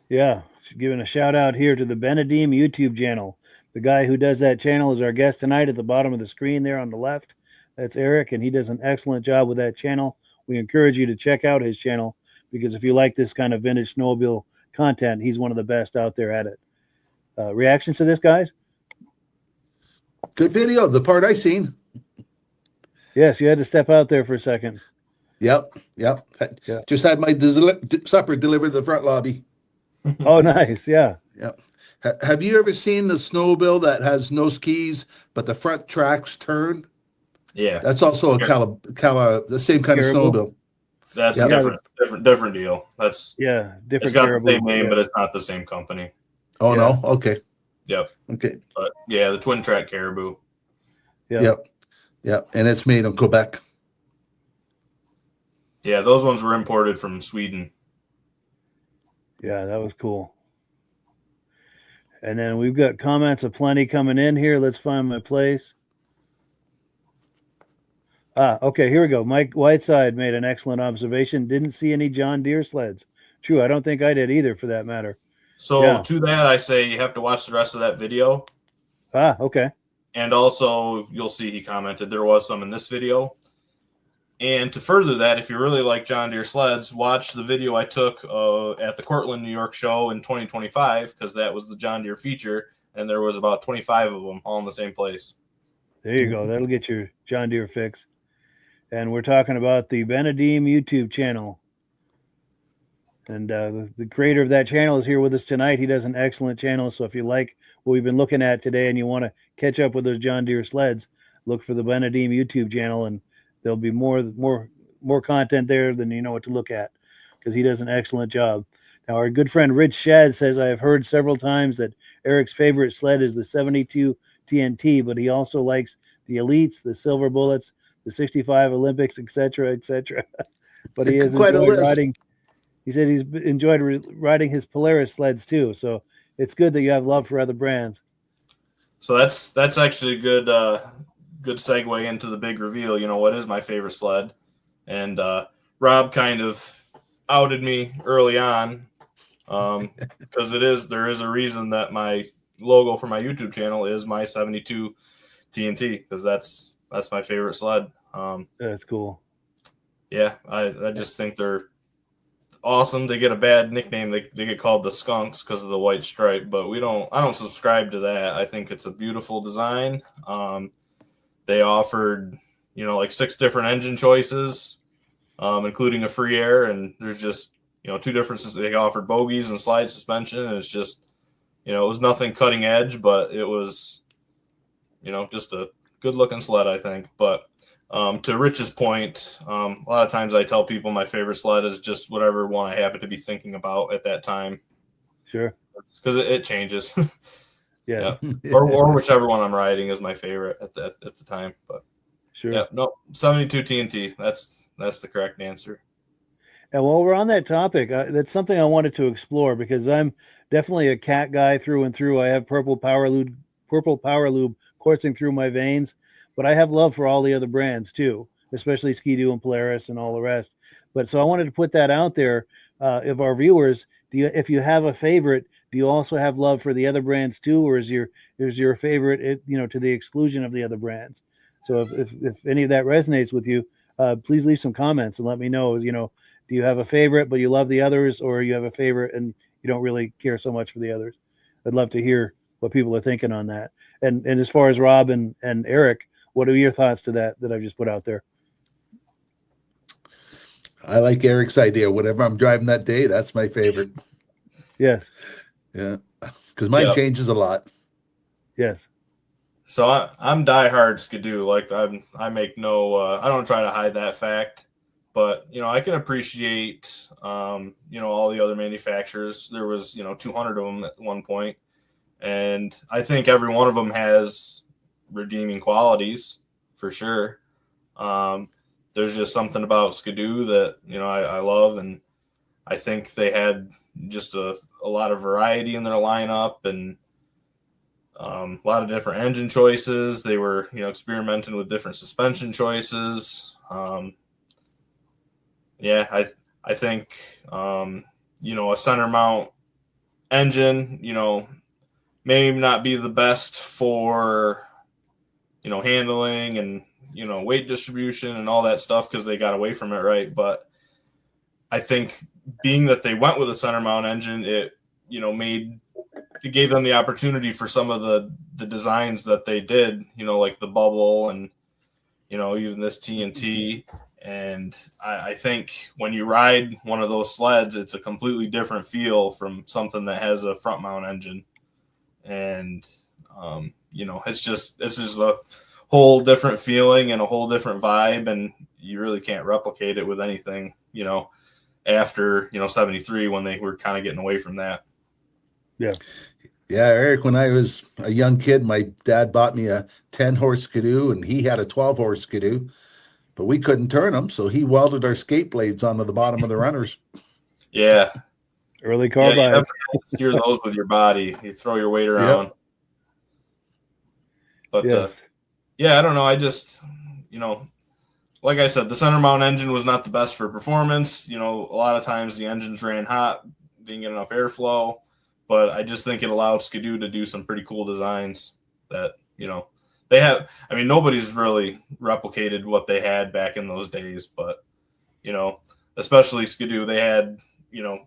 Yeah, giving a shout out here to the Benedeem YouTube channel. The guy who does that channel is our guest tonight at the bottom of the screen there on the left. That's Eric, and he does an excellent job with that channel. We encourage you to check out his channel because if you like this kind of vintage snowmobile content, he's one of the best out there at it. Reactions to this, guys? Good video. The part I seen. Yes, you had to step out there for a second. Yep. Yeah. Just had my supper delivered to the front lobby. Oh, nice. Yeah. Yep. Have you ever seen the snowmobile that has no skis, but the front tracks turn? Yeah, That's also the same kind Caribou? of snowmobile. that's Yeah. different deal. That's Yeah. it's Different got Caribou. the same name, Yeah. but it's not the same company. Oh, Yeah. no? Okay. Yep. Okay. But yeah, the twin track Caribou. Yeah. Yep. Yep. And it's made in Quebec. Yeah, those ones were imported from Sweden. Yeah, that was cool. And then we've got comments aplenty coming in here. Let's find my place. Okay, here we go. Mike Whiteside made an excellent observation. Didn't see any John Deere sleds. True, I don't think I did either, for that matter. So Yeah. to that, I say you have to watch the rest of that video. Okay. And also, you'll see he commented there was some in this video. And to further that, if you really like John Deere sleds, watch the video I took at the Cortland, New York show in 2025, because that was the John Deere feature, and there was about 25 of them all in the same place. There you go. That'll get your John Deere fix. And we're talking about the Benedeem YouTube channel. And the creator of that channel is here with us tonight. He does an excellent channel. So if you like what we've been looking at today and you want to catch up with those John Deere sleds, look for the Benedeem YouTube channel, and there'll be more content there than you know what to look at, because he does an excellent job. Now, our good friend Rich Shad says, I have heard several times that Eric's favorite sled is the 72 TNT, but he also likes the Elites, the Silver Bullets, the 65 Olympics, etc., etc. But he has Quite a enjoyed list. riding. He said he's enjoyed riding his Polaris sleds too. So it's good that you have love for other brands. So that's actually a good segue into the big reveal. You know, what is my favorite sled? And Rob kind of outed me early on because there is a reason that my logo for my YouTube channel is my 72 TNT, because that's my favorite sled. That's cool. Yeah, I just think they're awesome. They get a bad nickname. They get called the Skunks because of the white stripe, but I don't subscribe to that. I think it's a beautiful design. They offered, like 6 different engine choices, including a free air, and there's just, 2 differences. They offered bogies and slide suspension, and it's just, it was nothing cutting edge, but it was, just a good looking sled, I think. But To Rich's point, a lot of times I tell people my favorite sled is just whatever one I happen to be thinking about at that time. Sure. Because it changes. Yeah. Or whichever one I'm riding is my favorite at the time. But Sure. yeah, no, 72 TNT. That's the correct answer. And while we're on that topic, that's something I wanted to explore because I'm definitely a cat guy through and through. I have purple power lube coursing through my veins, but I have love for all the other brands too, especially Ski-Doo and Polaris and all the rest. But so I wanted to put that out there. Of our viewers, if you have a favorite, do you also have love for the other brands too, or is your favorite, to the exclusion of the other brands? So if any of that resonates with you, please leave some comments and let me know. Do you have a favorite but you love the others, or you have a favorite and you don't really care so much for the others? I'd love to hear what people are thinking on that. And as far as Rob and Eric, what are your thoughts to that I've just put out there? I like Eric's idea. Whatever I'm driving that day, that's my favorite. Yes. Yeah, because mine changes a lot. Yes. So I'm diehard Ski-Doo. Like I make no, I don't try to hide that fact, but I can appreciate, all the other manufacturers. There was 200 of them at one point, and I think every one of them has redeeming qualities for sure. There's just something about Ski-Doo that I love, and I think they had just a lot of variety in their lineup and a lot of different engine choices. They were experimenting with different suspension choices. I think a center mount engine may not be the best for handling and weight distribution and all that stuff because they got away from it, right? But I think being that they went with a center mount engine, it gave them the opportunity for some of the designs that they did, like the bubble and even this TNT. And I think when you ride one of those sleds, it's a completely different feel from something that has a front mount engine. And it's just a whole different feeling and a whole different vibe, and you really can't replicate it with anything after 73 when they were kind of getting away from that. Yeah Eric, when I was a young kid, my dad bought me a 10-horse Ski-Doo, and he had a 12-horse Ski-Doo, but we couldn't turn them, so he welded our skate blades onto the bottom of the runners. Yeah, early carbide. You have to steer those with your body. You throw your weight around. Yep. But yes. I don't know. I just, like I said, the center mount engine was not the best for performance. A lot of times the engines ran hot, didn't get enough airflow. But I just think it allowed Ski-Doo to do some pretty cool designs that, they have. I mean, nobody's really replicated what they had back in those days. But, especially Ski-Doo, they had,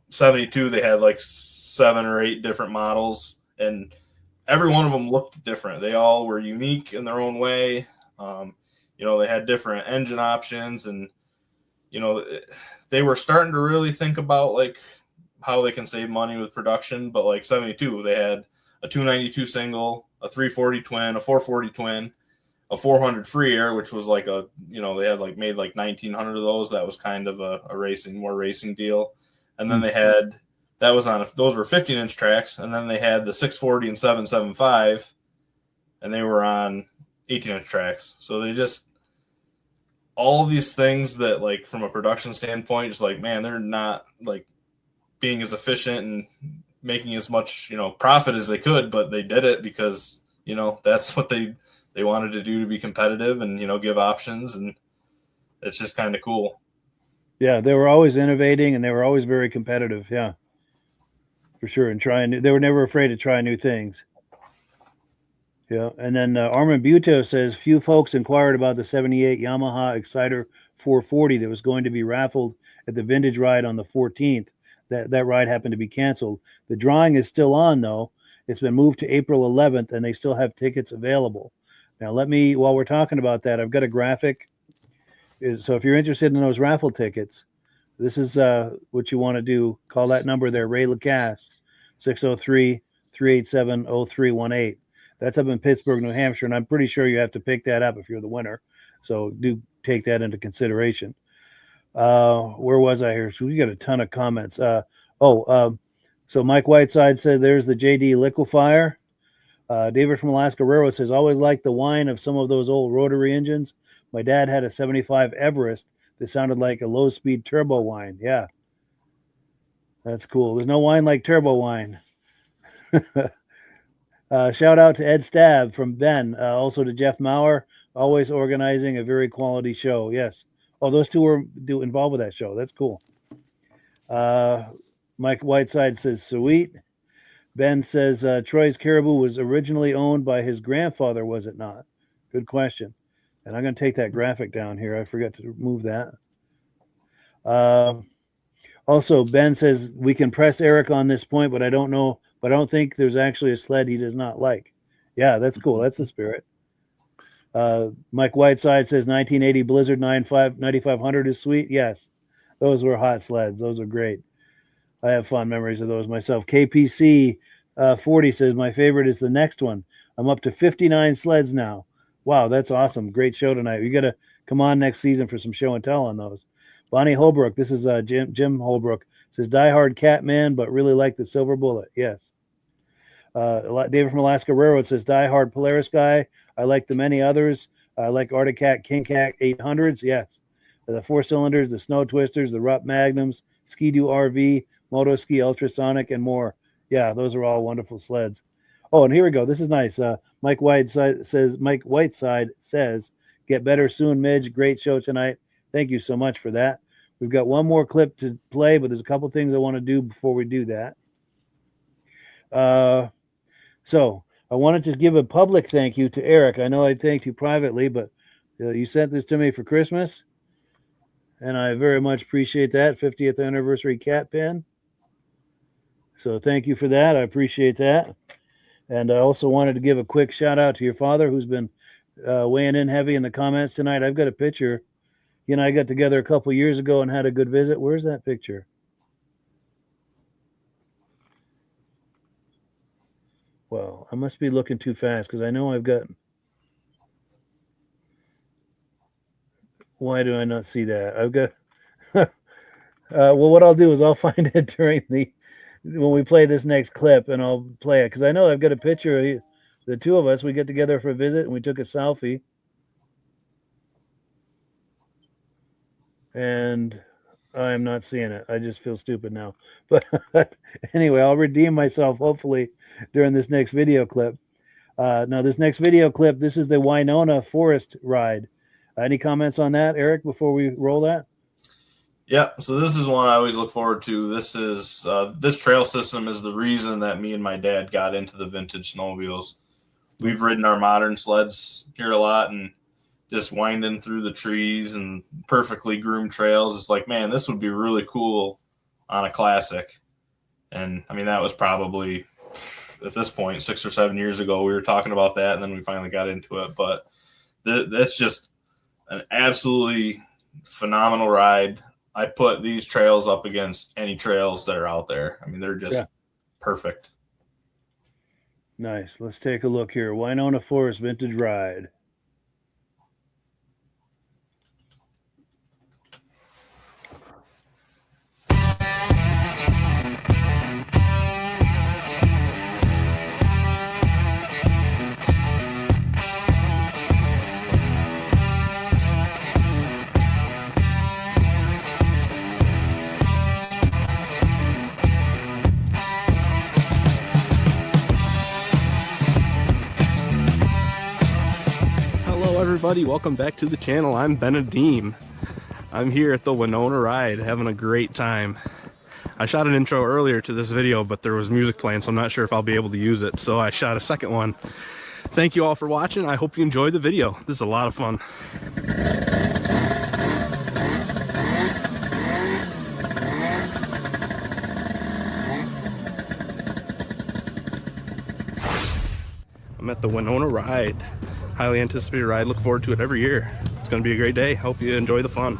72, they had like 7 or 8 different models. And every one of them looked different. They all were unique in their own way. They had different engine options, and they were starting to really think about like how they can save money with production. But like 72, they had a 292 single, a 340 twin, a 440 twin, a 400 free air, which was like they had like made like 1,900 of those. That was kind of a more racing deal. And then they had. That was those were 15-inch tracks, and then they had the 640 and 775, and they were on 18-inch tracks. So they just all these things that, like, from a production standpoint, just like, man, they're not like being as efficient and making as much profit as they could, but they did it because that's what they wanted to do to be competitive and give options, and it's just kind of cool. Yeah, they were always innovating, and they were always very competitive. Yeah. For sure, and they were never afraid to try new things. Yeah, and then Armin Buto says few folks inquired about the 78 Yamaha Exciter 440 that was going to be raffled at the Vintage Ride on the 14th. That ride happened to be canceled. The drawing is still on, though. It's been moved to April 11th, and they still have tickets available. Now, while we're talking about that, I've got a graphic. So if you're interested in those raffle tickets, this is what you want to do. Call that number there, Ray Lacasse, 603-387-0318. That's up in Pittsburgh, New Hampshire, and I'm pretty sure you have to pick that up if you're the winner. So do take that into consideration. Where was I here? So we got a ton of comments. So Mike Whiteside said there's the JD liquefier. David from Alaska Railroad says, always liked the whine of some of those old rotary engines. My dad had a 75 Everest that sounded like a low-speed turbo whine. Yeah. That's cool. There's no whine like turbo whine. Shout out to Ed Stab from Ben. Also to Jeff Maurer, always organizing a very quality show. Yes. Oh, those two were involved with that show. That's cool. Mike Whiteside says, sweet. Ben says, Troy's Caribou was originally owned by his grandfather, was it not? Good question. And I'm going to take that graphic down here. I forgot to move that. Also, Ben says, we can press Eric on this point, but I don't know. But I don't think there's actually a sled he does not like. Yeah, that's cool. That's the spirit. Mike Whiteside says 1980 Blizzard 9500 is sweet. Yes, those were hot sleds. Those are great. I have fond memories of those myself. KPC 40 says my favorite is the next one. I'm up to 59 sleds now. Wow, that's awesome. Great show tonight. You got to come on next season for some show and tell on those. Bonnie Holbrook, this is Jim Holbrook, says diehard Catman, but really like the Silver Bullet. Yes. David from Alaska Railroad says diehard Polaris guy. I like the many others. I like Articat King Cat 800s. Yes. The 4-cylinders, the Snow Twisters, the Rupp Magnums, Ski-Doo RV, Moto Ski Ultrasonic, and more. Yeah, those are all wonderful sleds. Oh, and here we go. This is nice. Mike Whiteside says, get better soon, Midge. Great show tonight. Thank you so much for that. We've got one more clip to play, but there's a couple things I want to do before we do that. So I wanted to give a public thank you to Eric. I know I thanked you privately, but you sent this to me for Christmas, and I very much appreciate that. 50th anniversary cat pin. So thank you for that. I appreciate that. And I also wanted to give a quick shout out to your father, who's been weighing in heavy in the comments tonight. I've got a picture. You know, I got together a couple years ago and had a good visit. Where's that picture? Well, I must be looking too fast because I know I've got. Why do I not see that? I've got. Well, what I'll do is I'll find it when we play this next clip, and I'll play it because I know I've got a picture of the two of us. We get together for a visit and we took a selfie. And I'm not seeing it. I just feel stupid now. But anyway, I'll redeem myself hopefully during this next video clip. Now, this next video clip, this is the Winona Forest ride. Any comments on that, Eric, before we roll that? Yeah, so this is one I always look forward to. This is this trail system is the reason that me and my dad got into the vintage snowmobiles. We've ridden our modern sleds here a lot and just winding through the trees and perfectly groomed trails. It's like, man, this would be really cool on a classic. And I mean, that was probably at this point 6 or 7 years ago. We were talking about that, and then we finally got into it. But that's just an absolutely phenomenal ride. I put these trails up against any trails that are out there. I mean, they're just perfect. Nice. Let's take a look here. Winona Forest vintage ride. Everybody, welcome back to the channel. I'm Benedeem. I'm here at the Winona ride having a great time. I shot an intro earlier to this video, but there was music playing, so I'm not sure if I'll be able to use it, so I shot a second one. Thank you all for watching. I hope you enjoyed the video. This is a lot of fun. I'm at the Winona ride. Highly anticipated ride. Look forward to it every year. It's going to be a great day. Hope you enjoy the fun.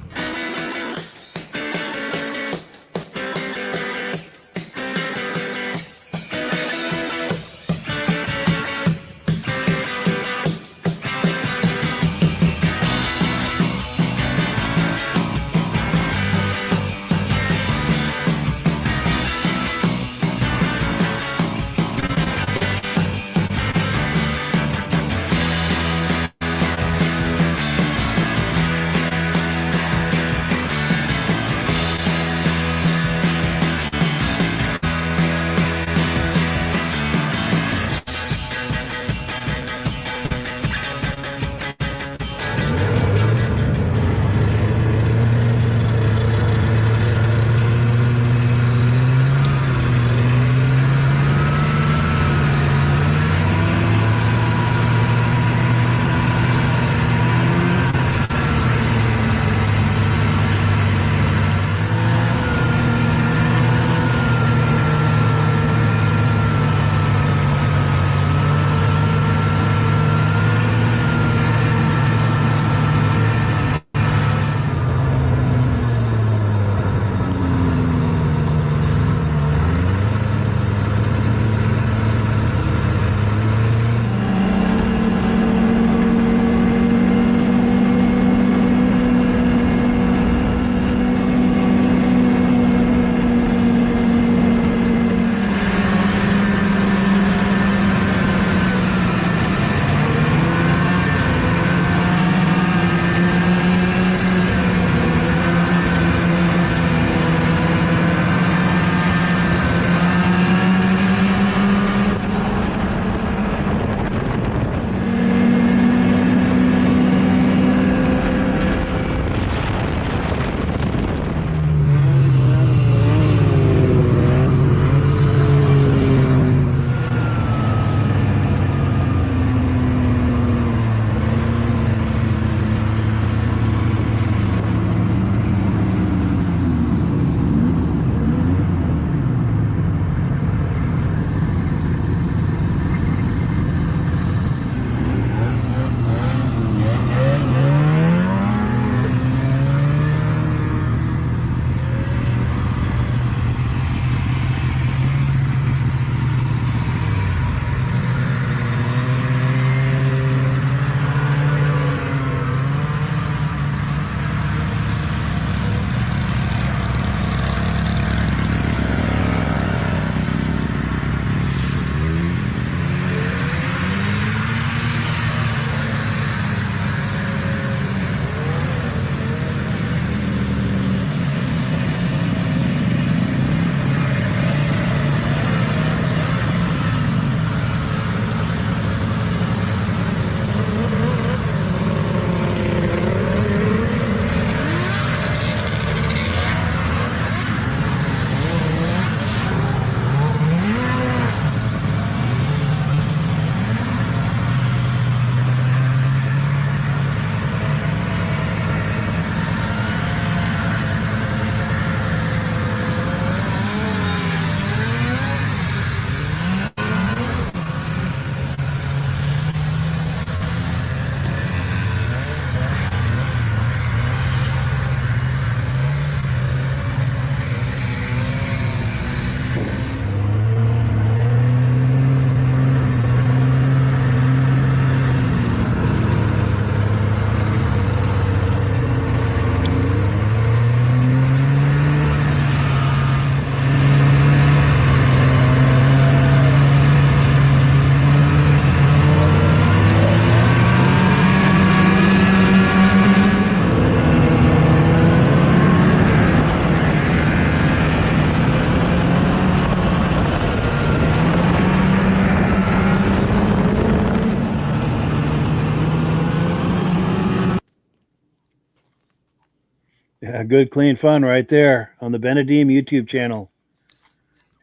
Yeah, good, clean fun right there on the Benedeem YouTube channel.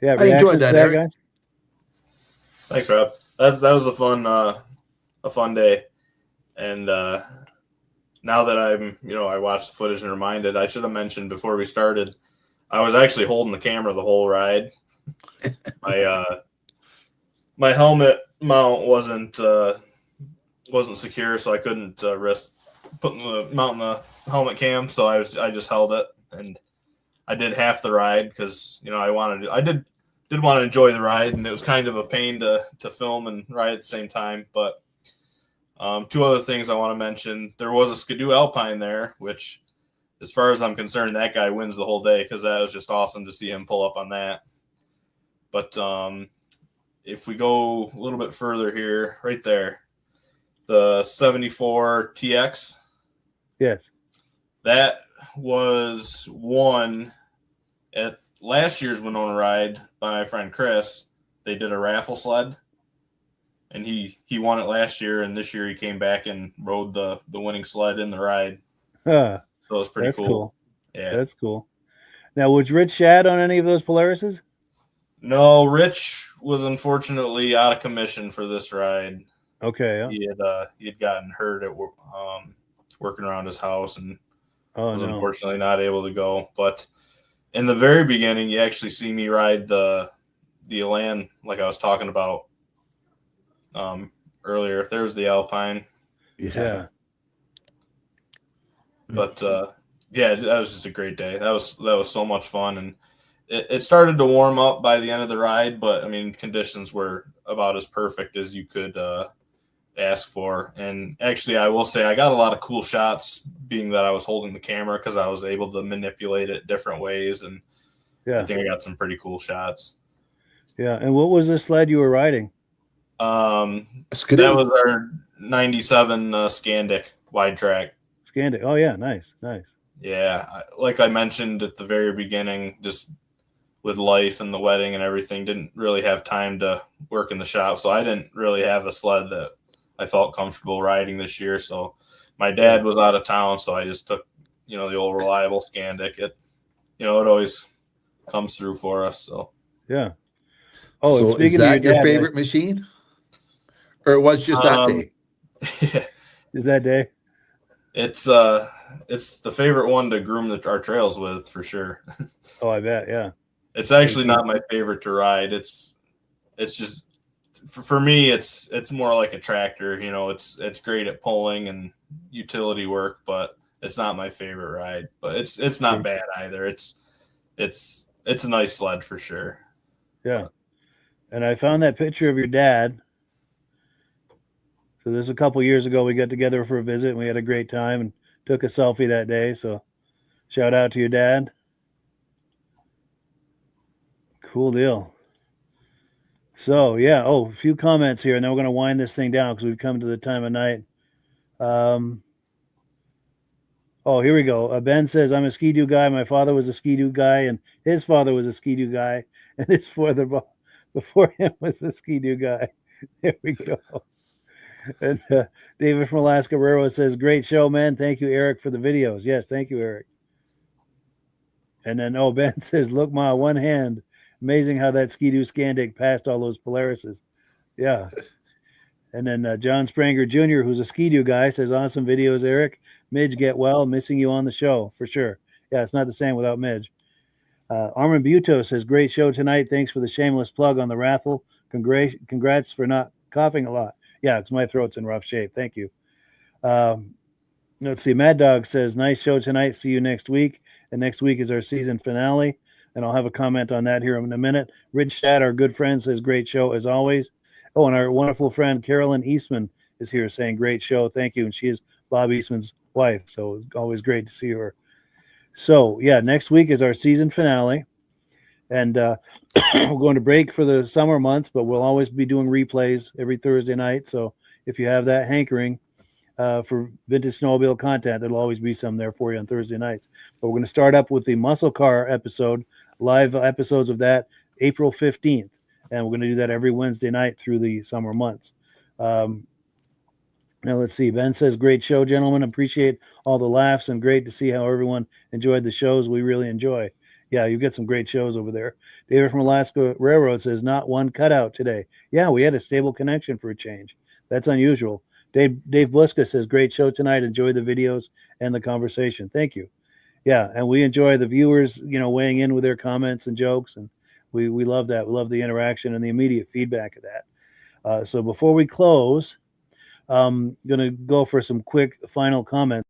Yeah, I enjoyed reactions that, to Eric. guys? Thanks, Rob. That was a fun day, and now that I watched the footage and reminded, I should have mentioned before we started, I was actually holding the camera the whole ride. My helmet mount wasn't secure, so I couldn't risk mounting the helmet cam. So I just held it, and I did half the ride because I did want to enjoy the ride, and it was kind of a pain to film and ride at the same time. But two other things I want to mention: there was a Skidoo Alpine there, which, as far as I'm concerned, that guy wins the whole day because that was just awesome to see him pull up on that. But if we go a little bit further here, right there, the 74 TX. Yes. That was won at last year's Winona ride by my friend Chris. They did a raffle sled, and he won it last year, and this year he came back and rode the winning sled in the ride. Huh. So it was pretty That's cool. Yeah. That's cool. Now, was Rich Shad on any of those Polarises? No, Rich was unfortunately out of commission for this ride. Okay. He had gotten hurt at working around his house and was no. unfortunately not able to go. But in the very beginning, you actually see me ride the Elan like I was talking about earlier. There's the Alpine. Yeah. But that was just a great day. That was so much fun, and it started to warm up by the end of the ride. But I mean, conditions were about as perfect as you could ask for. And actually, I will say I got a lot of cool shots, being that I was holding the camera because I was able to manipulate it different ways, and I think I got some pretty cool shots. Yeah. And what was the sled you were riding? That was our 97 Scandic wide track. Scandic. Oh yeah, nice. Yeah, like I mentioned at the very beginning, just with life and the wedding and everything, didn't really have time to work in the shop, so I didn't really have a sled that I felt comfortable riding this year. So my dad was out of town, so I just took the old reliable Scandic. It always comes through for us. So yeah. Oh, so speaking is that of your dad, favorite machine, or it was just that day? Is that day? It's the favorite one to groom our trails with, for sure. Oh, I bet. Yeah. It's actually not my favorite to ride. It's just for me. It's more like a tractor. It's great at pulling and utility work, but it's not my favorite ride. But it's not bad either. It's a nice sled for sure. Yeah. And I found that picture of your dad. So this is a couple years ago. We got together for a visit, and we had a great time and took a selfie that day. So shout out to your dad. Cool deal. So yeah. Oh, a few comments here, and then we're going to wind this thing down because we've come to the time of night. Oh, here we go. Ben says, I'm a Ski-Doo guy. My father was a Ski-Doo guy, and his father was a Ski-Doo guy, and his father before him was a Ski-Doo guy. There we go. And David from Alaska Raro says, great show, man. Thank you, Eric, for the videos. Yes, thank you, Eric. And then, Ben says, look, Ma, one hand. Amazing how that Ski-Doo Scandic passed all those Polarises. Yeah. And then John Spranger Jr., who's a Ski-Doo guy, says, awesome videos, Eric. Midge, get well. Missing you on the show, for sure. Yeah, it's not the same without Midge. Armin Buto says, great show tonight. Thanks for the shameless plug on the raffle. Congrats for not coughing a lot. Yeah, it's my throat's in rough shape. Thank you. Let's see. Mad Dog says, nice show tonight. See you next week. And next week is our season finale. And I'll have a comment on that here in a minute. Rich Shad, our good friend, says, great show as always. Oh, and our wonderful friend Carolyn Eastman is here saying, great show. Thank you. And she is Bob Eastman's wife. So it's always great to see her. So, yeah, next week is our season finale. And we're going to break for the summer months, but we'll always be doing replays every Thursday night. So if you have that hankering for Vintage Snowmobile content, there'll always be some there for you on Thursday nights. But we're going to start up with the muscle car episode, live episodes of that, April 15th. And we're going to do that every Wednesday night through the summer months. Now let's see. Ben says, "Great show, gentlemen. Appreciate all the laughs and great to see how everyone enjoyed the shows. We really enjoy." Yeah, you get some great shows over there. David from Alaska Railroad says, "Not one cutout today." Yeah, we had a stable connection for a change. That's unusual. Dave Bliska says, "Great show tonight. Enjoy the videos and the conversation." Thank you. Yeah, and we enjoy the viewers, weighing in with their comments and jokes, and we love that. We love the interaction and the immediate feedback of that. So before we close, I'm going to go for some quick final comments.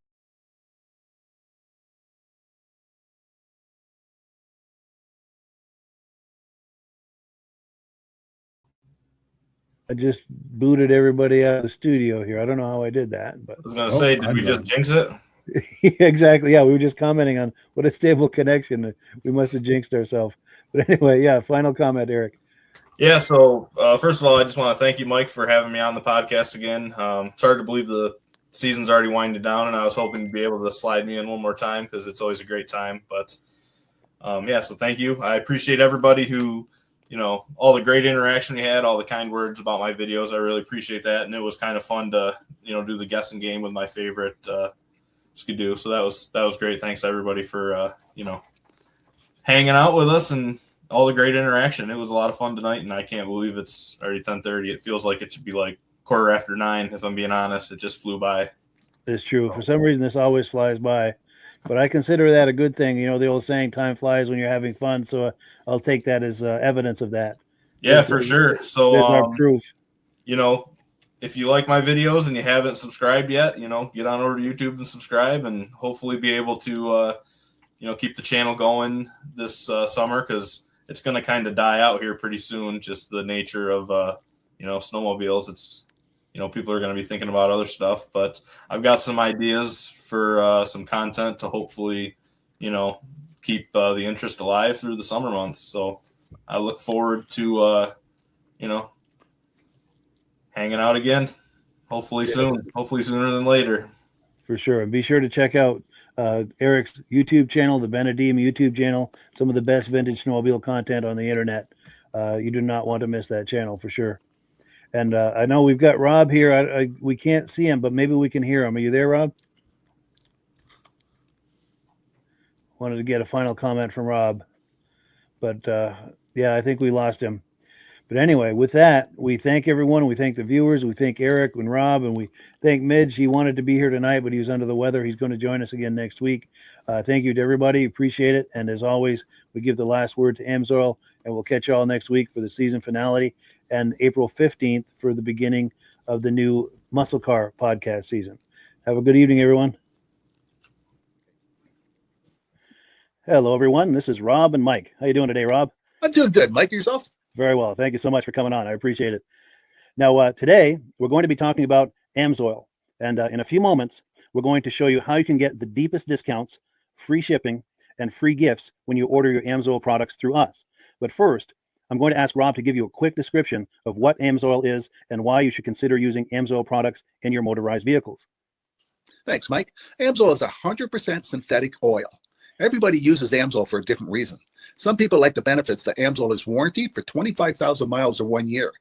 I just booted everybody out of the studio here. I don't know how I did that, but I was going to say, did we just jinx it? Exactly. Yeah, we were just commenting on what a stable connection. We must have jinxed ourselves. But anyway, yeah, final comment, Eric. Yeah, so first of all, I just want to thank you, Mike, for having me on the podcast again. It's hard to believe the season's already winding down, and I was hoping to be able to slide me in one more time because it's always a great time. But, yeah, so thank you. I appreciate everybody who, all the great interaction we had, all the kind words about my videos. I really appreciate that, and it was kind of fun to, do the guessing game with my favorite skidoo. So that was great. Thanks, everybody, for, hanging out with us and all the great interaction. It was a lot of fun tonight, and I can't believe it's already 10:30. It feels like it should be like 9:15, if I'm being honest. It just flew by. It's true. For some reason, this always flies by, but I consider that a good thing. The old saying, time flies when you're having fun. So I'll take that as evidence of that. Yeah, for sure. So, there's our proof. If you like my videos and you haven't subscribed yet, get on over to YouTube and subscribe, and hopefully be able to, keep the channel going this summer, because it's going to kind of die out here pretty soon. Just the nature of, snowmobiles. It's, people are going to be thinking about other stuff, but I've got some ideas for some content to hopefully, keep the interest alive through the summer months. So I look forward to, hanging out again, hopefully soon, hopefully sooner than later. For sure. And be sure to check out Eric's YouTube channel, the Benedeem YouTube channel, some of the best vintage snowmobile content on the internet. You do not want to miss that channel for sure. And I know we've got Rob here. We can't see him, but maybe we can hear him. Are you there, Rob? Wanted to get a final comment from Rob, but yeah, I think we lost him. But anyway, with that, we thank everyone. We thank the viewers. We thank Eric and Rob, and we thank Midge. He wanted to be here tonight, but he was under the weather. He's going to join us again next week. Thank you to everybody. Appreciate it. And as always, we give the last word to Amsoil, and we'll catch you all next week for the season finale and April 15th for the beginning of the new Muscle Car podcast season. Have a good evening, everyone. Hello, everyone. This is Rob and Mike. How you doing today, Rob? I'm doing good. Mike, yourself? Very well. Thank you so much for coming on. I appreciate it. Now, today, we're going to be talking about Amsoil. And in a few moments, we're going to show you how you can get the deepest discounts, free shipping, and free gifts when you order your Amsoil products through us. But first, I'm going to ask Rob to give you a quick description of what Amsoil is and why you should consider using Amsoil products in your motorized vehicles. Thanks, Mike. Amsoil is 100% synthetic oil. Everybody uses Amsoil for a different reason. Some people like the benefits that Amsoil is warranted for 25,000 miles or 1 year.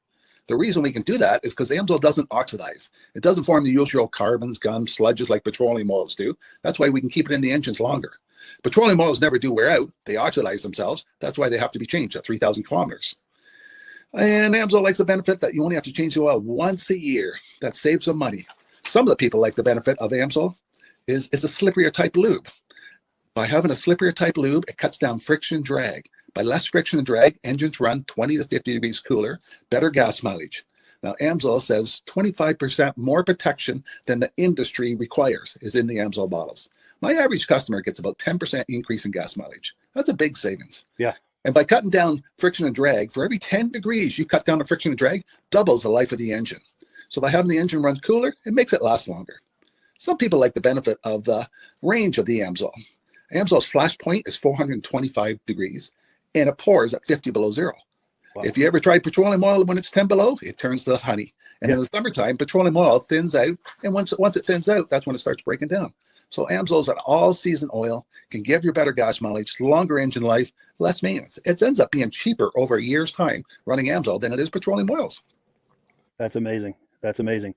The reason we can do that is because Amsoil doesn't oxidize. It doesn't form the usual carbons, gums, sludges like petroleum oils do. That's why we can keep it in the engines longer. Petroleum oils never do wear out. They oxidize themselves. That's why they have to be changed at 3,000 kilometers. And Amsoil likes the benefit that you only have to change the oil once a year. That saves some money. Some of the people like the benefit of Amsoil is it's a slipperier type lube. By having a slipperier type lube, it cuts down friction and drag. By less friction and drag, engines run 20 to 50 degrees cooler, better gas mileage. Now, Amsoil says 25% more protection than the industry requires is in the Amsoil bottles. My average customer gets about 10% increase in gas mileage. That's a big savings. Yeah. And by cutting down friction and drag, for every 10 degrees you cut down the friction and drag, doubles the life of the engine. So by having the engine run cooler, it makes it last longer. Some people like the benefit of the range of the Amsoil. Amsoil's flash point is 425 degrees, and it pours at 50 below zero. Wow. If you ever tried petroleum oil when it's 10 below, it turns to honey. And in the summertime, petroleum oil thins out, and once it thins out, that's when it starts breaking down. So Amsoil's an all-season oil, can give you better gas mileage, longer engine life, less maintenance. It ends up being cheaper over a year's time running Amsoil than it is petroleum oils. That's amazing. That's amazing.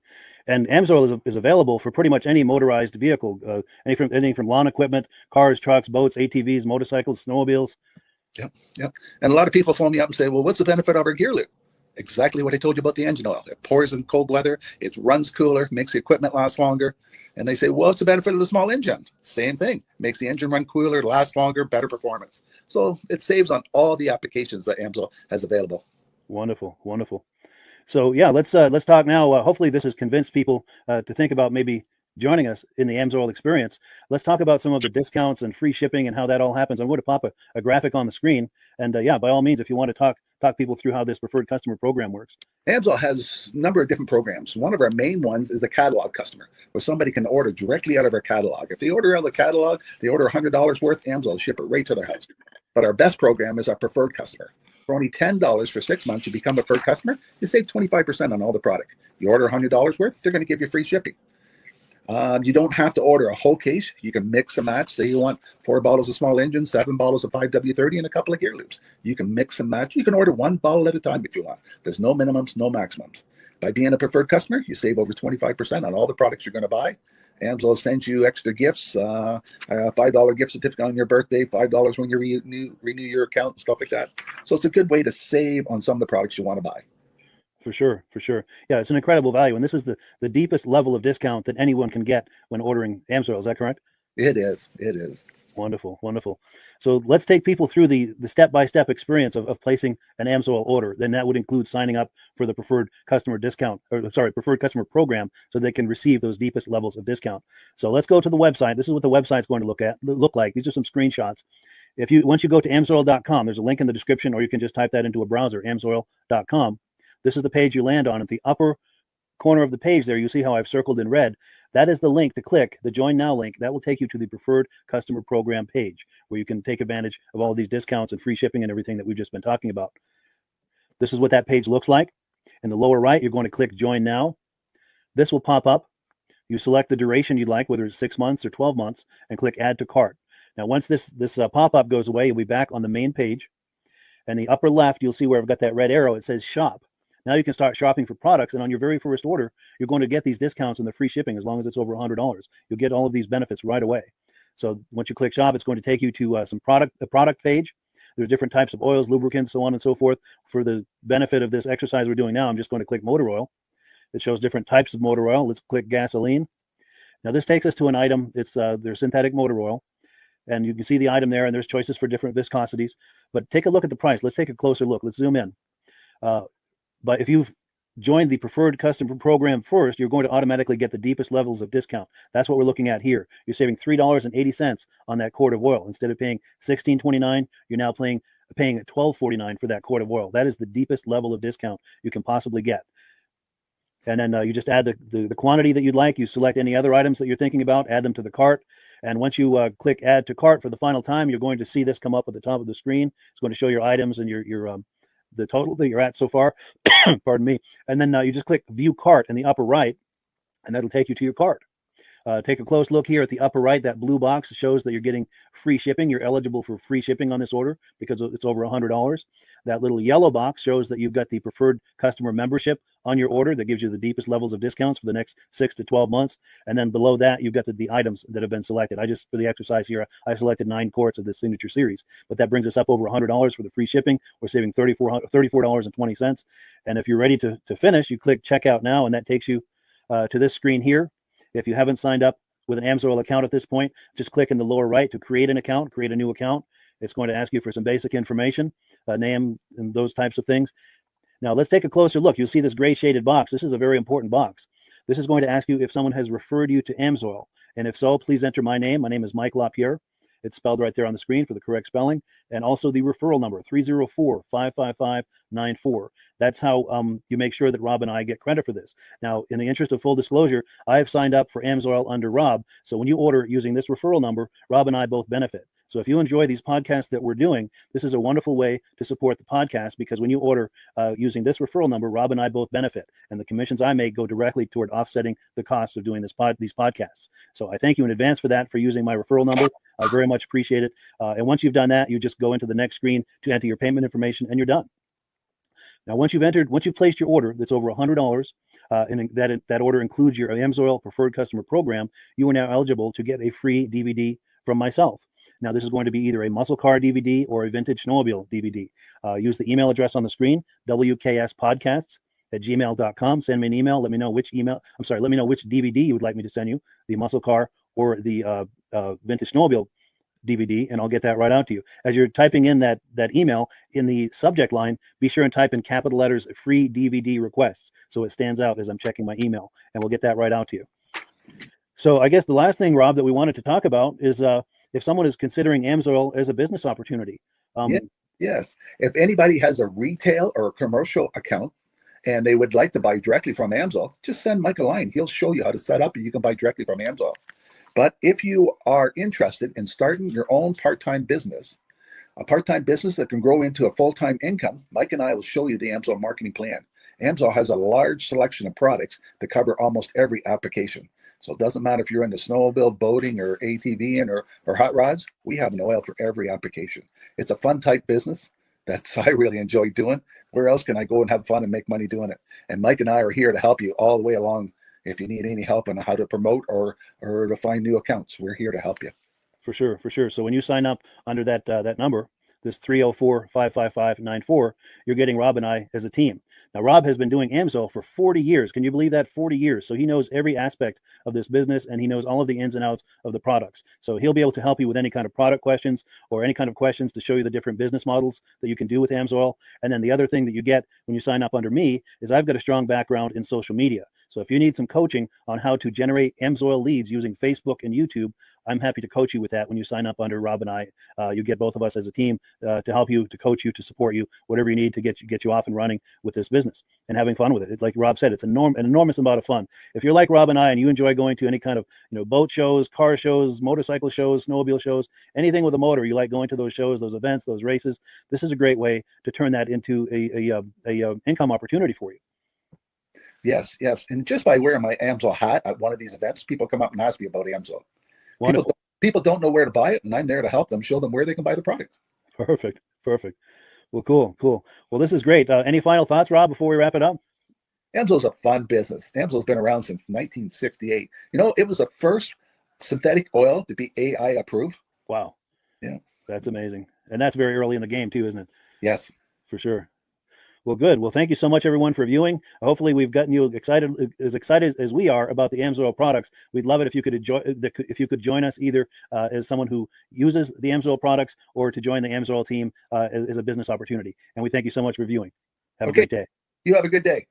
And AMSOIL is available for pretty much any motorized vehicle, anything from lawn equipment, cars, trucks, boats, ATVs, motorcycles, snowmobiles. Yep. And a lot of people phone me up and say, well, what's the benefit of our gear lube? Exactly what I told you about the engine oil. It pours in cold weather, it runs cooler, makes the equipment last longer. And they say, well, what's the benefit of the small engine? Same thing. Makes the engine run cooler, last longer, better performance. So it saves on all the applications that AMSOIL has available. Wonderful, wonderful. So yeah, let's talk now. Hopefully this has convinced people to think about maybe joining us in the AMSOIL experience. Let's talk about some of the discounts and free shipping and how that all happens. I'm going to pop a graphic on the screen. And yeah, by all means, if you want to talk people through how this preferred customer program works. AMSOIL has a number of different programs. One of our main ones is a catalog customer, where somebody can order directly out of our catalog. If they order out of the catalog, they order $100 worth, AMSOIL will ship it right to their house. But our best program is our preferred customer. For only $10 for 6 months, you become a preferred customer. You save 25% on all the product. You order $100 worth, they're going to give you free shipping. You don't have to order a whole case. You can mix and match. Say you want 4 bottles of small engine, 7 bottles of 5W30, and a couple of gear loops. You can mix and match. You can order 1 bottle at a time if you want. There's no minimums, no maximums. By being a preferred customer, you save over 25% on all the products you're going to buy. AMSOIL sends you extra gifts, $5 gift certificate on your birthday, $5 when you renew your account, and stuff like that. So it's a good way to save on some of the products you want to buy. For sure. Yeah, it's an incredible value. And this is the deepest level of discount that anyone can get when ordering AMSOIL. Is that correct? It is. Wonderful. So let's take people through the step-by-step experience of placing an AMSOIL order. Then that would include signing up for the preferred customer preferred customer program, so they can receive those deepest levels of discount. So let's go to the website. This is what the website's going to look like. These are some screenshots. Once you go to amsoil.com, there's a link in the description, or you can just type that into a browser, amsoil.com. This is the page you land on. At the upper corner of the page there, you see how I've circled in red. That is the link to click, the Join Now link. That will take you to the Preferred Customer Program page, where you can take advantage of all of these discounts and free shipping and everything that we've just been talking about. This is what that page looks like. In the lower right, you're going to click Join Now. This will pop up. You select the duration you'd like, whether it's 6 months or 12 months, and click Add to Cart. Now, once this pop-up goes away, you'll be back on the main page. And the upper left, you'll see where I've got that red arrow. It says Shop. Now you can start shopping for products, and on your very first order, you're going to get these discounts and the free shipping as long as it's over $100. You'll get all of these benefits right away. So once you click Shop, it's going to take you to the product page. There's different types of oils, lubricants, so on and so forth. For the benefit of this exercise we're doing now, I'm just going to click motor oil. It shows different types of motor oil. Let's click gasoline. Now this takes us to an item. It's their synthetic motor oil. And you can see the item there, and there's choices for different viscosities. But take a look at the price. Let's take a closer look. Let's zoom in. But if you've joined the preferred customer program first, you're going to automatically get the deepest levels of discount. That's what we're looking at here. You're saving $3.80 on that quart of oil. Instead of paying $16.29, you're now paying $12.49 for that quart of oil. That is the deepest level of discount you can possibly get. And then you just add the quantity that you'd like. You select any other items that you're thinking about, add them to the cart. And once you click Add to Cart for the final time, you're going to see this come up at the top of the screen. It's going to show your items and your the total that you're at so far. Pardon me. And then you just click View Cart in the upper right, and that'll take you to your cart. Take a close look here at the upper right. That blue box shows that you're getting free shipping. You're eligible for free shipping on this order because it's over $100. That little yellow box shows that you've got the preferred customer membership on your order. That gives you the deepest levels of discounts for the next 6 to 12 months. And then below that, you've got the items that have been selected. For the exercise here, I selected 9 quarts of the signature series, but that brings us up over $100 for the free shipping. We're saving $34.20. And if you're ready to finish, you click Checkout Now, and that takes you to this screen here. If you haven't signed up with an AMSOIL account at this point, just click in the lower right to create an account, create a new account. It's going to ask you for some basic information, name and those types of things. Now let's take a closer look. You'll see this gray shaded box. This is a very important box. This is going to ask you if someone has referred you to AMSOIL. And if so, please enter my name. My name is Mike LaPierre. It's spelled right there on the screen for the correct spelling. And also the referral number, 304-555-94. That's how you make sure that Rob and I get credit for this. Now, in the interest of full disclosure, I have signed up for AMSOIL under Rob. So when you order using this referral number, Rob and I both benefit. So if you enjoy these podcasts that we're doing, this is a wonderful way to support the podcast, because when you order using this referral number, Rob and I both benefit. And the commissions I make go directly toward offsetting the cost of doing these podcasts. So I thank you in advance for using my referral number. I very much appreciate it. And once you've done that, you just go into the next screen to enter your payment information, and you're done. Now, once you've placed your order that's over $100, and that order includes your AMSOIL preferred customer program, you are now eligible to get a free DVD from myself. Now, this is going to be either a muscle car DVD or a vintage snowmobile DVD. Use the email address on the screen, wkspodcasts@gmail.com. Send me an email. Let me know which DVD you would like me to send you, the muscle car or the vintage snowmobile DVD, and I'll get that right out to you. As you're typing in that email, in the subject line, be sure and type in capital letters free DVD requests so it stands out as I'm checking my email, and we'll get that right out to you. So I guess the last thing, Rob, that we wanted to talk about is if someone is considering AMSOIL as a business opportunity. Yes. If anybody has a retail or a commercial account and they would like to buy directly from AMSOIL, just send Mike a line. He'll show you how to set up and you can buy directly from AMSOIL. But if you are interested in starting your own part-time business, a part-time business that can grow into a full-time income, Mike and I will show you the AMSOIL marketing plan. AMSOIL has a large selection of products that cover almost every application. So it doesn't matter if you're into snowmobile, boating, or ATVing or hot rods, we have an oil for every application. It's a fun type business that's I really enjoy doing. Where else can I go and have fun and make money doing it? And Mike and I are here to help you all the way along. If you need any help on how to promote or to find new accounts, we're here to help you. For sure. So when you sign up under that number, this 304-555-94, you're getting Rob and I as a team. Now, Rob has been doing AMSOIL for 40 years. Can you believe that? 40 years. So he knows every aspect of this business, and he knows all of the ins and outs of the products. So he'll be able to help you with any kind of product questions or any kind of questions to show you the different business models that you can do with AMSOIL. And then the other thing that you get when you sign up under me is I've got a strong background in social media. So if you need some coaching on how to generate AMSOIL leads using Facebook and YouTube, I'm happy to coach you with that when you sign up under Rob and I. You get both of us as a team to help you, to coach you, to support you, whatever you need to get you off and running with this business and having fun with it. Like Rob said, it's an enormous amount of fun. If you're like Rob and I and you enjoy going to any kind of boat shows, car shows, motorcycle shows, snowmobile shows, anything with a motor, you like going to those shows, those events, those races, this is a great way to turn that into a income opportunity for you. Yes. And just by wearing my AMSOIL hat at one of these events, people come up and ask me about AMSOIL. People don't know where to buy it, and I'm there to help them, show them where they can buy the product. Perfect. Well, cool. Well, this is great. Any final thoughts, Rob, before we wrap it up? AMSOIL's a fun business. AMSOIL's been around since 1968. It was the first synthetic oil to be AI approved. Wow. Yeah. That's amazing. And that's very early in the game too, isn't it? Yes. For sure. Well, good. Well, thank you so much, everyone, for viewing. Hopefully, we've gotten you excited as we are about the AMSOIL products. We'd love it if you could join us either as someone who uses the AMSOIL products or to join the AMSOIL team as a business opportunity. And we thank you so much for viewing. Have a great day. You have a good day.